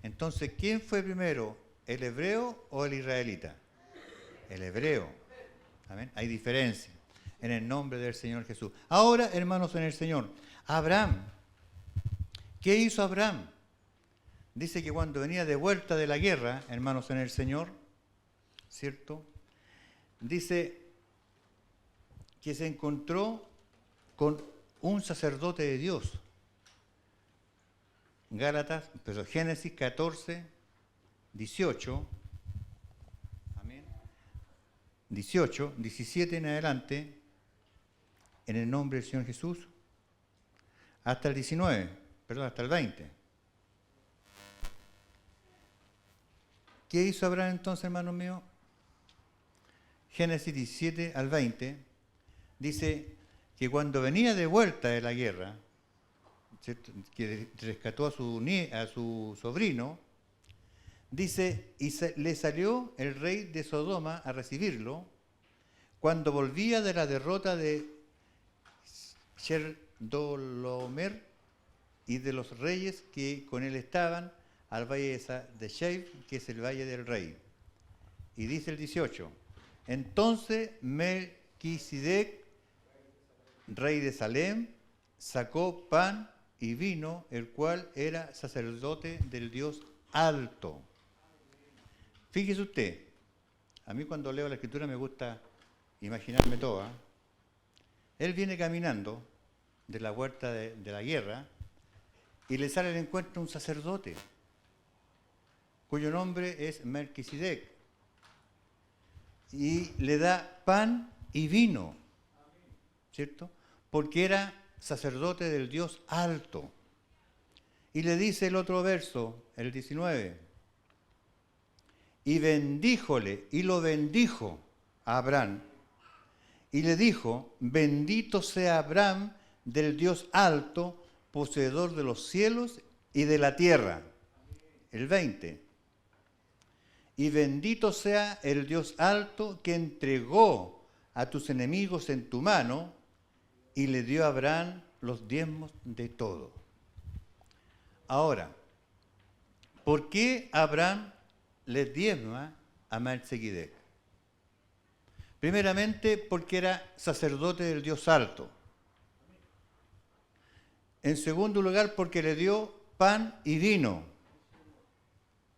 S1: Entonces, ¿quién fue primero? ¿El hebreo o el israelita? El hebreo. Amén. Hay diferencia en el nombre del Señor Jesús. Ahora, hermanos en el Señor, Abraham. ¿Qué hizo Abraham? Dice que cuando venía de vuelta de la guerra, hermanos en el Señor, ¿cierto? Dice que se encontró con un sacerdote de Dios. Génesis 14, 18, amén, 18, 17 en adelante, en el nombre del Señor Jesús. Hasta el 19, perdón, hasta el 20. ¿Qué hizo Abraham entonces, hermanos míos? Génesis 17 al 20 dice que cuando venía de vuelta de la guerra, ¿cierto?, que rescató a su sobrino, dice, y le salió el rey de Sodoma a recibirlo cuando volvía de la derrota de Chedorlaomer y de los reyes que con él estaban al valle de Sheif, que es el valle del rey. Y dice el 18, entonces Melquisedec, rey de Salem, sacó pan y vino, el cual era sacerdote del Dios alto. Fíjese usted, a mí cuando leo la Escritura me gusta imaginarme todo. Él viene caminando de la huerta de la guerra y le sale al encuentro un sacerdote, cuyo nombre es Melquisedec, y le da pan y vino, ¿cierto? Porque era sacerdote del Dios alto. Y le dice el otro verso, el 19, y bendíjole, y lo bendijo a Abraham, y le dijo, bendito sea Abraham del Dios alto, poseedor de los cielos y de la tierra. El 20, y bendito sea el Dios alto que entregó a tus enemigos en tu mano, y le dio a Abraham los diezmos de todo. Ahora, ¿por qué Abraham le diezma a Melquisedec? Primeramente, porque era sacerdote del Dios alto. En segundo lugar, porque le dio pan y vino.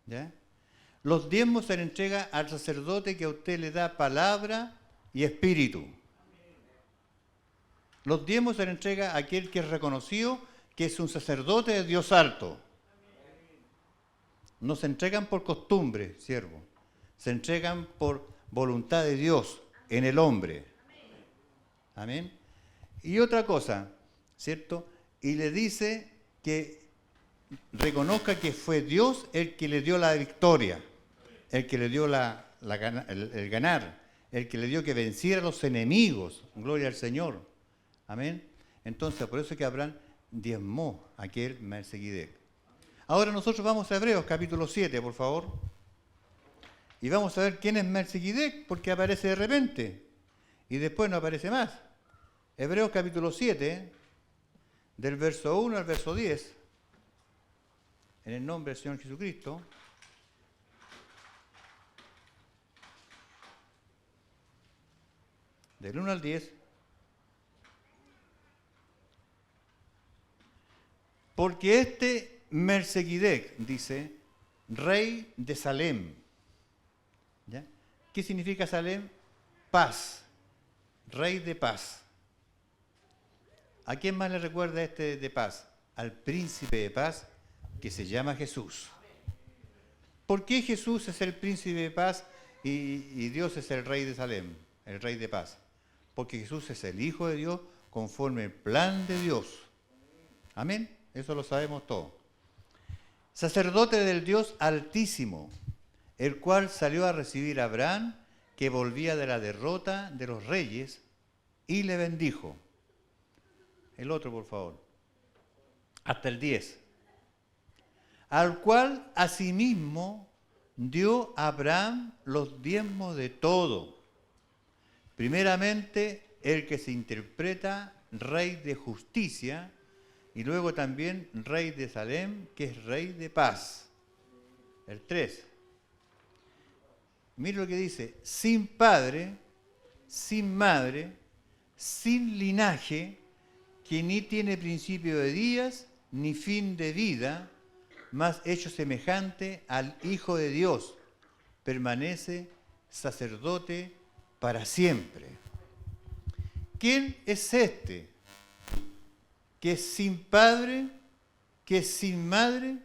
S1: ¿Ya? Los diezmos se le entrega al sacerdote que a usted le da palabra y espíritu. Los diezmos se le entrega a aquel que es reconocido que es un sacerdote de Dios alto. No se entregan por costumbre, siervo. Se entregan por voluntad de Dios en el hombre. Amén. Y otra cosa, ¿cierto? Y le dice que reconozca que fue Dios el que le dio la victoria, el que le dio el ganar, el que le dio que venciera a los enemigos. Gloria al Señor. Amén. Entonces, por eso es que Abraham diezmó a aquel Melquisedec. Ahora nosotros vamos a Hebreos capítulo 7, por favor. Y vamos a ver quién es Melquisedec, porque aparece de repente. Y después no aparece más. Hebreos capítulo 7, del verso 1 al verso 10. En el nombre del Señor Jesucristo. Del 1 al 10. Porque este Melquisedec, dice, rey de Salem. ¿Ya? ¿Qué significa Salem? Paz. Rey de paz. ¿A quién más le recuerda este de paz? Al príncipe de paz que se llama Jesús. ¿Por qué Jesús es el príncipe de paz y Dios es el rey de Salem, el rey de paz? Porque Jesús es el Hijo de Dios conforme al plan de Dios. Amén. Eso lo sabemos todos. Sacerdote del Dios Altísimo, el cual salió a recibir a Abraham, que volvía de la derrota de los reyes, y le bendijo. El otro, por favor. Hasta el 10. Al cual asimismo dio a Abraham los diezmos de todo. Primeramente, el que se interpreta rey de justicia, y luego también rey de Salem, que es rey de paz. El 3. Mira lo que dice, sin padre, sin madre, sin linaje, que ni tiene principio de días, ni fin de vida, mas hecho semejante al Hijo de Dios, permanece sacerdote para siempre. ¿Quién es este? Que es sin padre, que es sin madre,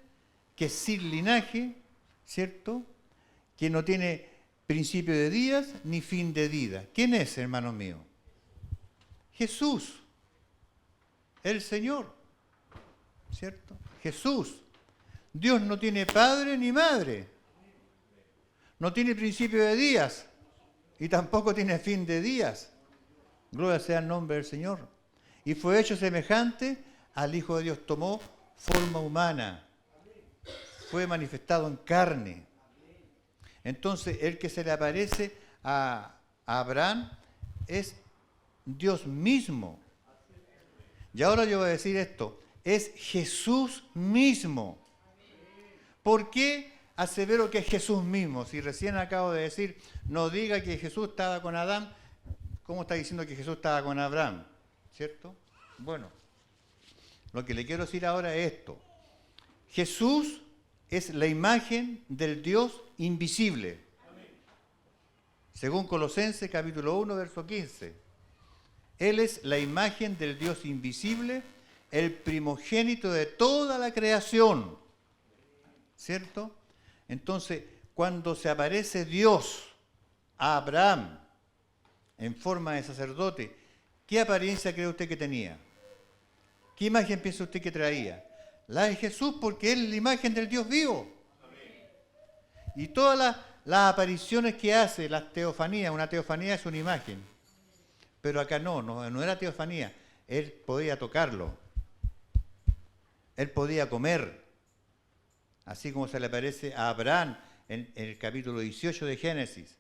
S1: que es sin linaje, ¿cierto? Que no tiene principio de días ni fin de vida. ¿Quién es, hermano mío? Jesús, el Señor, ¿cierto? Jesús. Dios no tiene padre ni madre, no tiene principio de días y tampoco tiene fin de días. Gloria sea el nombre del Señor. Y fue hecho semejante al Hijo de Dios, tomó forma humana, fue manifestado en carne. Entonces, el que se le aparece a Abraham es Dios mismo. Y ahora yo voy a decir esto, es Jesús mismo. ¿Por qué asevero que es Jesús mismo? Si recién acabo de decir, no diga que Jesús estaba con Adán, ¿cómo está diciendo que Jesús estaba con Abraham? ¿Cierto? Bueno, lo que le quiero decir ahora es esto. Jesús es la imagen del Dios invisible. Según Colosenses capítulo 1, verso 15. Él es la imagen del Dios invisible, el primogénito de toda la creación. ¿Cierto? Entonces, cuando se aparece Dios a Abraham en forma de sacerdote, ¿qué apariencia cree usted que tenía? ¿Qué imagen piensa usted que traía? La de Jesús, porque Él es la imagen del Dios vivo. Y todas las apariciones que hace, las teofanías, una teofanía es una imagen. Pero acá no era teofanía. Él podía tocarlo. Él podía comer. Así como se le aparece a Abraham en el capítulo 18 de Génesis,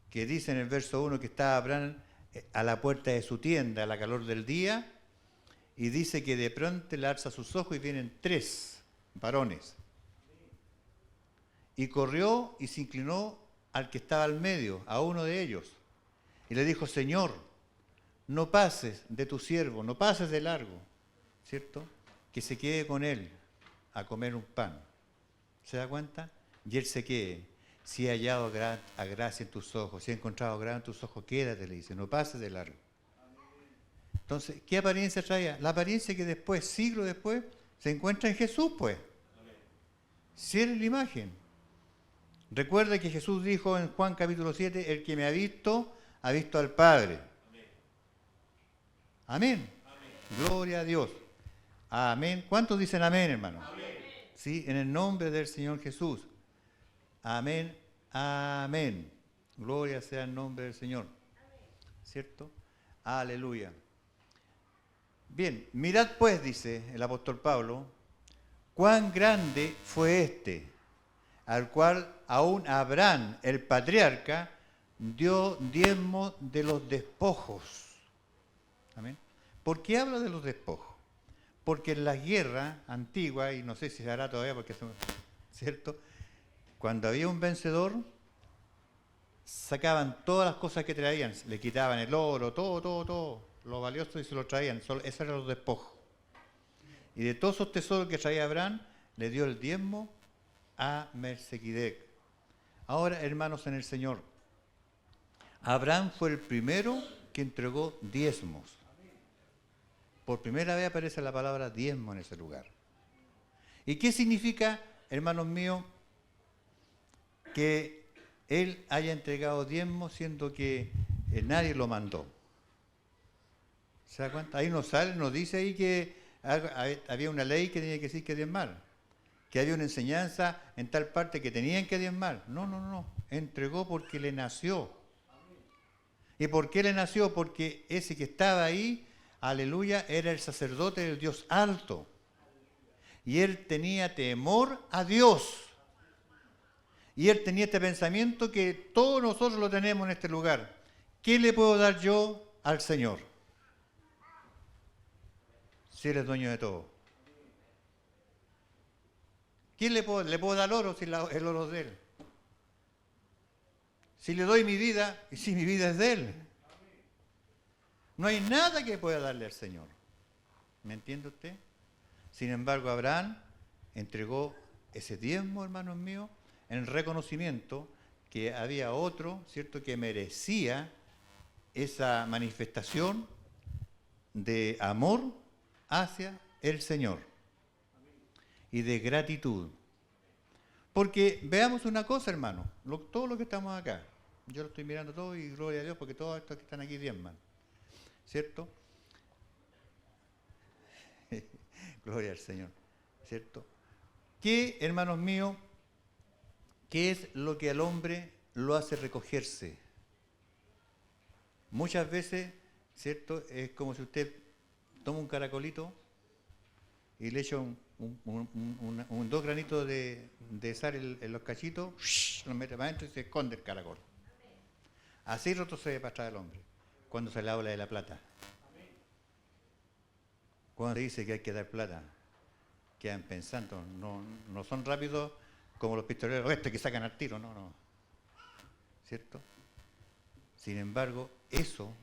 S1: que dice en el verso 1 que está Abraham a la puerta de su tienda a la calor del día, y dice que de pronto le alza sus ojos y vienen 3 varones. Y corrió y se inclinó al que estaba al medio, a uno de ellos, y le dijo: Señor, no pases de tu siervo, no pases de largo, ¿cierto? Que se quede con él a comer un pan. ¿Se da cuenta? Y él se quede. Si he hallado a gracia en tus ojos, si he encontrado gracia en tus ojos, quédate, le dice, no pases de largo. Entonces, ¿qué apariencia traía? La apariencia que después, siglos después, se encuentra en Jesús, pues. Si él es la imagen. Recuerda que Jesús dijo en Juan capítulo 7, el que me ha visto al Padre. Amén. Amén. Gloria a Dios. Amén. ¿Cuántos dicen amén, hermano? Amén. Sí, en el nombre del Señor Jesús. Amén. Amén. Gloria sea el nombre del Señor. ¿Cierto? Aleluya. Bien, mirad pues, dice el apóstol Pablo, cuán grande fue este, al cual aún Abraham, el patriarca, dio diezmo de los despojos. Amén. ¿Por qué habla de los despojos? Porque en las guerras antiguas, y no sé si se hará todavía, porque ¿cierto? Cuando había un vencedor, sacaban todas las cosas que traían, le quitaban el oro, todo, lo valioso, y se lo traían. Esos eran los despojos. Y de todos esos tesoros que traía Abraham, le dio el diezmo a Melquisedec. Ahora, hermanos en el Señor, Abraham fue el primero que entregó diezmos. Por primera vez aparece la palabra diezmo en ese lugar. ¿Y qué significa, hermanos míos, que él haya entregado diezmo siendo que nadie lo mandó? ¿Se da cuenta? Ahí nos dice ahí que había una ley que tenía que decir que diezmar, que había una enseñanza en tal parte que tenían que diezmar. No. Entregó porque le nació. ¿Y por qué le nació? Porque ese que estaba ahí, aleluya, era el sacerdote del Dios alto. Y él tenía temor a Dios. Y él tenía este pensamiento que todos nosotros lo tenemos en este lugar. ¿Qué le puedo dar yo al Señor? Si Él es dueño de todo. ¿Quién le puedo dar oro si el oro es de Él? Si le doy mi vida, y si mi vida es de Él. No hay nada que pueda darle al Señor. ¿Me entiende usted? Sin embargo, Abraham entregó ese diezmo, hermanos míos, en reconocimiento que había otro, ¿cierto?, que merecía esa manifestación de amor hacia el Señor y de gratitud. Porque veamos una cosa, hermano, todos los que estamos acá, yo lo estoy mirando todo y gloria a Dios porque todos estos que están aquí diezman. ¿cierto? Gloria al Señor, ¿cierto? ¿Qué, hermanos míos, qué es lo que al hombre lo hace recogerse? Muchas veces, ¿cierto? Es como si usted toma un caracolito y le echa dos granitos de sal en los cachitos, lo mete para adentro y se esconde el caracol. Así retrocede para atrás el hombre, cuando se le habla de la plata. Cuando se dice que hay que dar plata, quedan pensando, no son rápidos como los pistoleros que sacan al tiro, no. ¿Cierto? Sin embargo, eso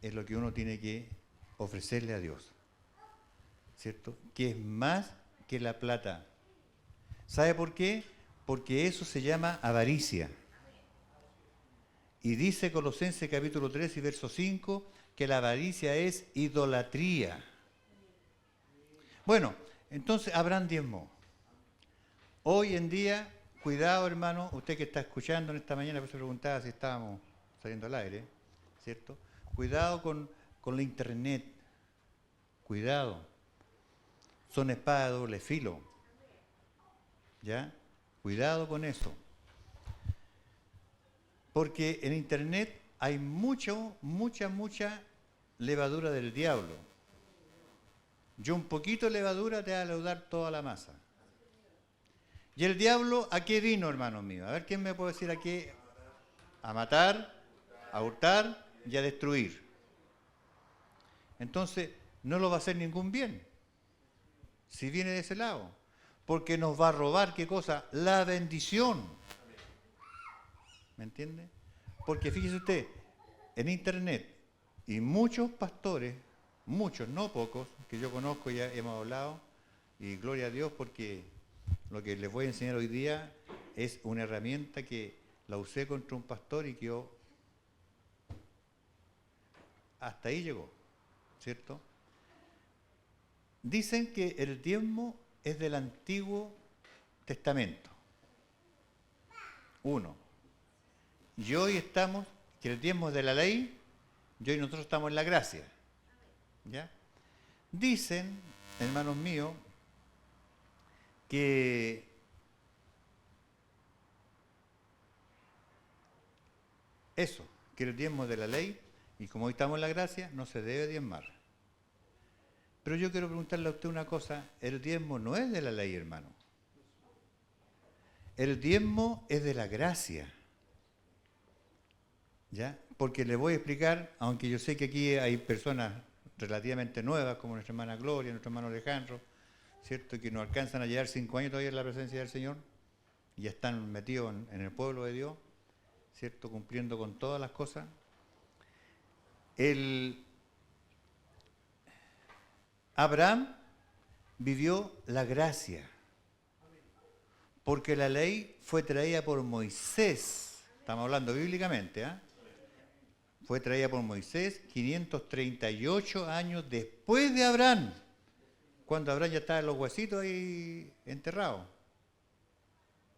S1: es lo que uno tiene que ofrecerle a Dios. ¿Cierto? Que es más que la plata. ¿Sabe por qué? Porque eso se llama avaricia. Y dice Colosenses capítulo 3 y verso 5 que la avaricia es idolatría. Bueno, entonces Abraham diezmó. Hoy en día, cuidado hermano, usted que está escuchando en esta mañana, pues se preguntaba si estábamos saliendo al aire, ¿cierto? Cuidado con la internet. Cuidado. Son espadas de doble filo. ¿Ya? Cuidado con eso. Porque en internet hay mucha levadura del diablo. Y un poquito de levadura te va a leudar toda la masa. ¿Y el diablo a qué vino, hermanos míos? A ver, ¿quién me puede decir a qué? A matar, a hurtar y a destruir. Entonces, no lo va a hacer ningún bien, si viene de ese lado. Porque nos va a robar, ¿qué cosa? La bendición. ¿Me entiende? Porque fíjese usted, en internet, y muchos pastores, muchos, no pocos, que yo conozco, ya hemos hablado, y gloria a Dios porque lo que les voy a enseñar hoy día es una herramienta que la usé contra un pastor y que hasta ahí llegó, ¿cierto? Dicen que el diezmo es del Antiguo Testamento. Uno. Y hoy estamos, que el diezmo es de la ley, y hoy nosotros estamos en la gracia. ¿Ya? Dicen, hermanos míos, que eso, que el diezmo es de la ley, y como hoy estamos en la gracia, no se debe diezmar. Pero yo quiero preguntarle a usted una cosa, el diezmo no es de la ley, hermano. El diezmo es de la gracia. ¿Ya? Porque le voy a explicar, aunque yo sé que aquí hay personas relativamente nuevas, como nuestra hermana Gloria, nuestro hermano Alejandro, ¿cierto? Que no alcanzan a llevar 5 años todavía en la presencia del Señor, y ya están metidos en el pueblo de Dios, ¿cierto? Cumpliendo con todas las cosas. Abraham vivió la gracia, porque la ley fue traída por Moisés, estamos hablando bíblicamente, ¿eh? Fue traída por Moisés 538 años después de Abraham, cuando Abraham ya estaba en los huesitos ahí enterrados,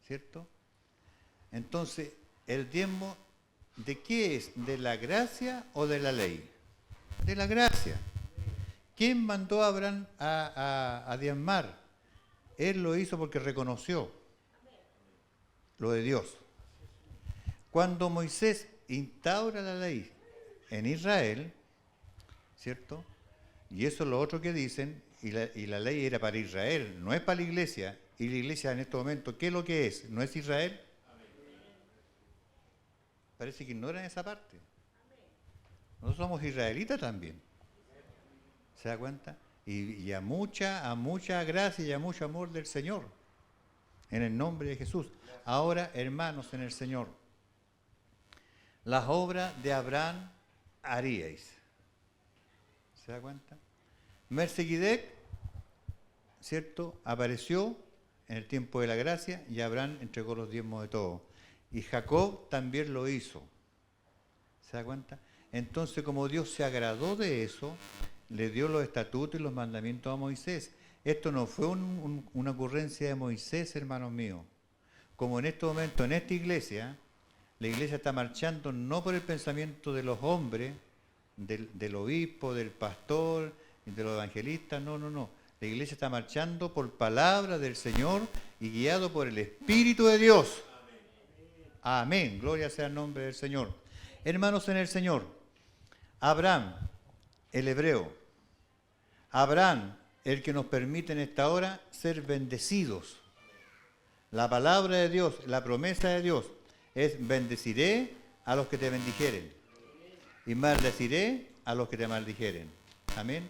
S1: ¿cierto? Entonces, ¿el diezmo de qué es? ¿De la gracia o de la ley? De la gracia. ¿Quién mandó a Abraham a diezmar? Él lo hizo porque reconoció lo de Dios. Cuando Moisés instaura la ley en Israel, ¿cierto? Y eso es lo otro que dicen, y la ley era para Israel, no es para la iglesia. Y la iglesia en este momento, ¿qué es lo que es? ¿No es Israel? Parece que ignoran esa parte. Nosotros somos israelitas también. ¿Se da cuenta? Y a mucha gracia y a mucho amor del Señor. En el nombre de Jesús. Ahora, hermanos en el Señor, las obras de Abraham haríais. ¿Se da cuenta? Melquisedec, ¿cierto? Apareció en el tiempo de la gracia y Abraham entregó los diezmos de todo. Y Jacob también lo hizo. ¿Se da cuenta? Entonces, como Dios se agradó de eso, le dio los estatutos y los mandamientos a Moisés. Esto no fue una ocurrencia de Moisés, hermanos míos. Como en este momento, en esta iglesia, la iglesia está marchando no por el pensamiento de los hombres, del obispo, del pastor, de los evangelistas. No, no, no. La iglesia está marchando por palabra del Señor y guiado por el Espíritu de Dios. Amén. Gloria sea el nombre del Señor. Hermanos en el Señor, Abraham, el hebreo, Abraham, el que nos permite en esta hora ser bendecidos. La palabra de Dios, la promesa de Dios es: bendeciré a los que te bendijeren y maldeciré a los que te maldijeren. Amén.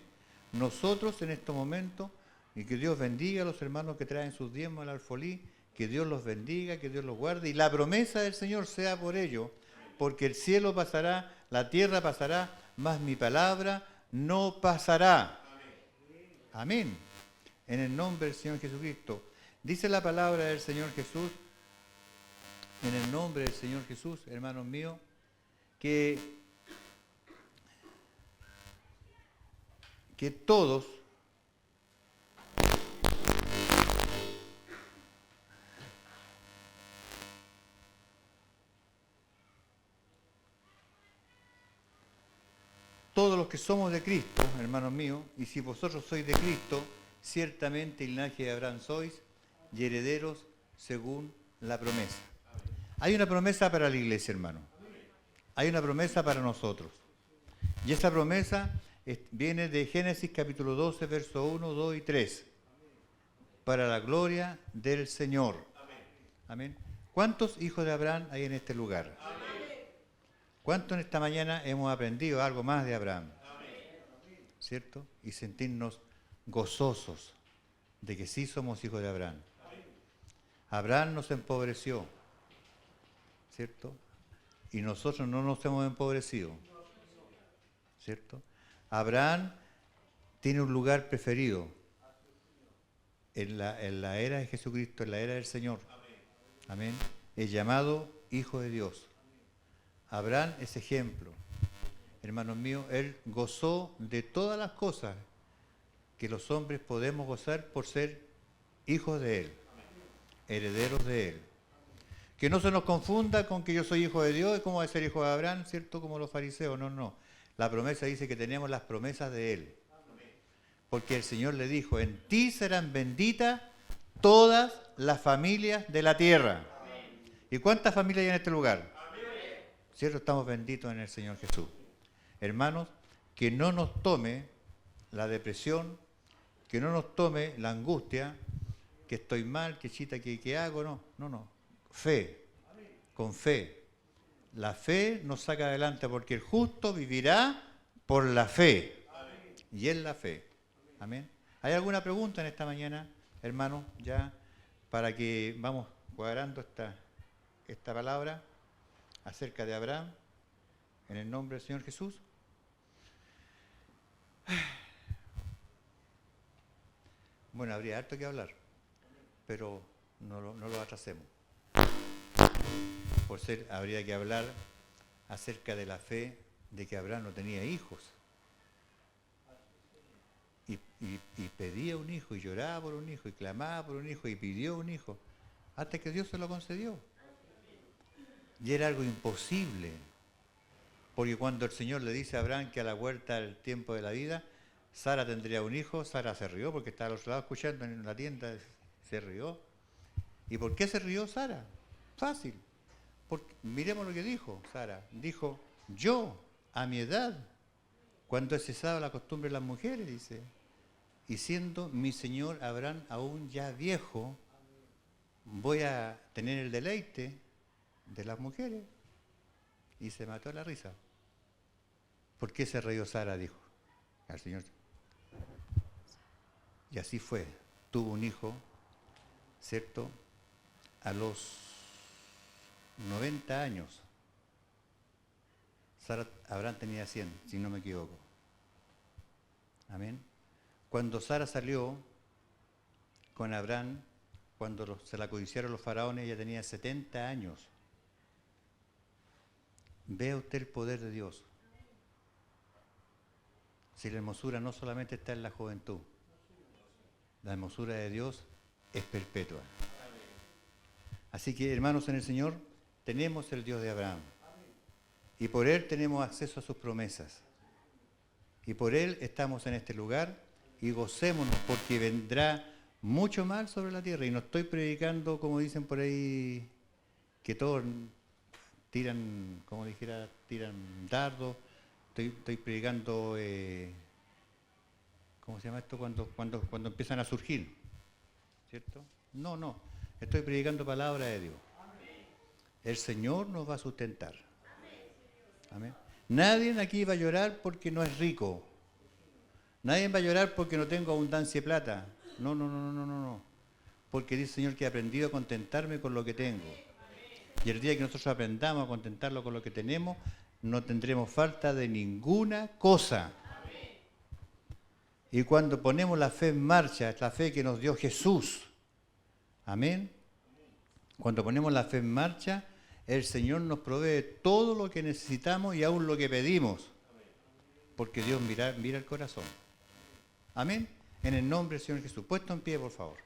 S1: Nosotros en estos momentos, y que Dios bendiga a los hermanos que traen sus diezmos al alfolí, que Dios los bendiga, que Dios los guarde, y la promesa del Señor sea por ello, porque el cielo pasará, la tierra pasará, mas mi palabra no pasará. Amén. En el nombre del Señor Jesucristo. Dice la palabra del Señor Jesús, en el nombre del Señor Jesús, hermanos míos, que todos los que somos de Cristo, hermanos míos, y si vosotros sois de Cristo, ciertamente el linaje de Abraham sois y herederos según la promesa. Hay una promesa para la iglesia, hermano. Hay una promesa para nosotros. Y esta promesa viene de Génesis capítulo 12, verso 1, 2 y 3. Para la gloria del Señor. Amén. ¿Cuántos hijos de Abraham hay en este lugar? ¿Cuánto en esta mañana hemos aprendido algo más de Abraham? ¿Cierto? Y sentirnos gozosos de que sí somos hijos de Abraham. Abraham nos empobreció, ¿cierto? Y nosotros no nos hemos empobrecido, ¿cierto? Abraham tiene un lugar preferido en la era de Jesucristo, en la era del Señor. Amén. Es llamado Hijo de Dios. Abraham es ejemplo. Hermanos míos, él gozó de todas las cosas que los hombres podemos gozar por ser hijos de él, herederos de él. Que no se nos confunda con que yo soy hijo de Dios y cómo va a ser hijo de Abraham, ¿cierto? Como los fariseos. No, no. La promesa dice que tenemos las promesas de él. Porque el Señor le dijo: en ti serán benditas todas las familias de la tierra. ¿Y cuántas familias hay en este lugar? ¿Cierto? Estamos benditos en el Señor Jesús. Hermanos, que no nos tome la depresión, que no nos tome la angustia, que estoy mal, que chita, que hago, no, no, no. Fe, con fe. La fe nos saca adelante porque el justo vivirá por la fe. Y es la fe. Amén. ¿Hay alguna pregunta en esta mañana, hermanos? Ya, para que vamos cuadrando esta palabra acerca de Abraham, en el nombre del Señor Jesús. Bueno, habría harto que hablar, pero no lo atrasemos. Habría que hablar acerca de la fe de que Abraham no tenía hijos. Y pedía un hijo, y lloraba por un hijo, y clamaba por un hijo, y pidió un hijo, hasta que Dios se lo concedió. Y era algo imposible, porque cuando el Señor le dice a Abraham que a la vuelta del tiempo de la vida, Sara tendría un hijo, Sara se rió, porque estaba al otro lado escuchando en la tienda, se rió. ¿Y por qué se rió Sara? Fácil. Porque, miremos lo que dijo Sara. Dijo: yo, a mi edad, cuando he cesado la costumbre de las mujeres, dice, y siendo mi señor Abraham aún ya viejo, voy a tener el deleite de las mujeres. Y se mató la risa. ¿Por qué se rió Sara? Dijo al Señor. Y así fue. Tuvo un hijo, ¿cierto? A los 90 años. Abraham tenía 100, si no me equivoco. Amén. Cuando Sara salió con Abraham, cuando se la codiciaron los faraones, ella tenía 70 años. Vea usted el poder de Dios. Si la hermosura no solamente está en la juventud, la hermosura de Dios es perpetua. Así que, hermanos en el Señor, tenemos el Dios de Abraham. Y por Él tenemos acceso a sus promesas. Y por Él estamos en este lugar y gocémonos porque vendrá mucho mal sobre la tierra. Y no estoy predicando, como dicen por ahí, que todos tiran, como dijera, tiran dardos. Estoy predicando, ¿cómo se llama esto? Cuando empiezan a surgir, ¿cierto? No, estoy predicando palabra de Dios. El Señor nos va a sustentar. Amén. Nadie aquí va a llorar porque no es rico. Nadie va a llorar porque no tengo abundancia de plata. No. Porque dice el Señor que he aprendido a contentarme con lo que tengo. Y el día que nosotros aprendamos a contentarlo con lo que tenemos, no tendremos falta de ninguna cosa. Y cuando ponemos la fe en marcha, la fe que nos dio Jesús, amén. Cuando ponemos la fe en marcha, el Señor nos provee todo lo que necesitamos y aún lo que pedimos. Porque Dios mira el corazón. Amén. En el nombre del Señor Jesús. Puesto en pie, por favor.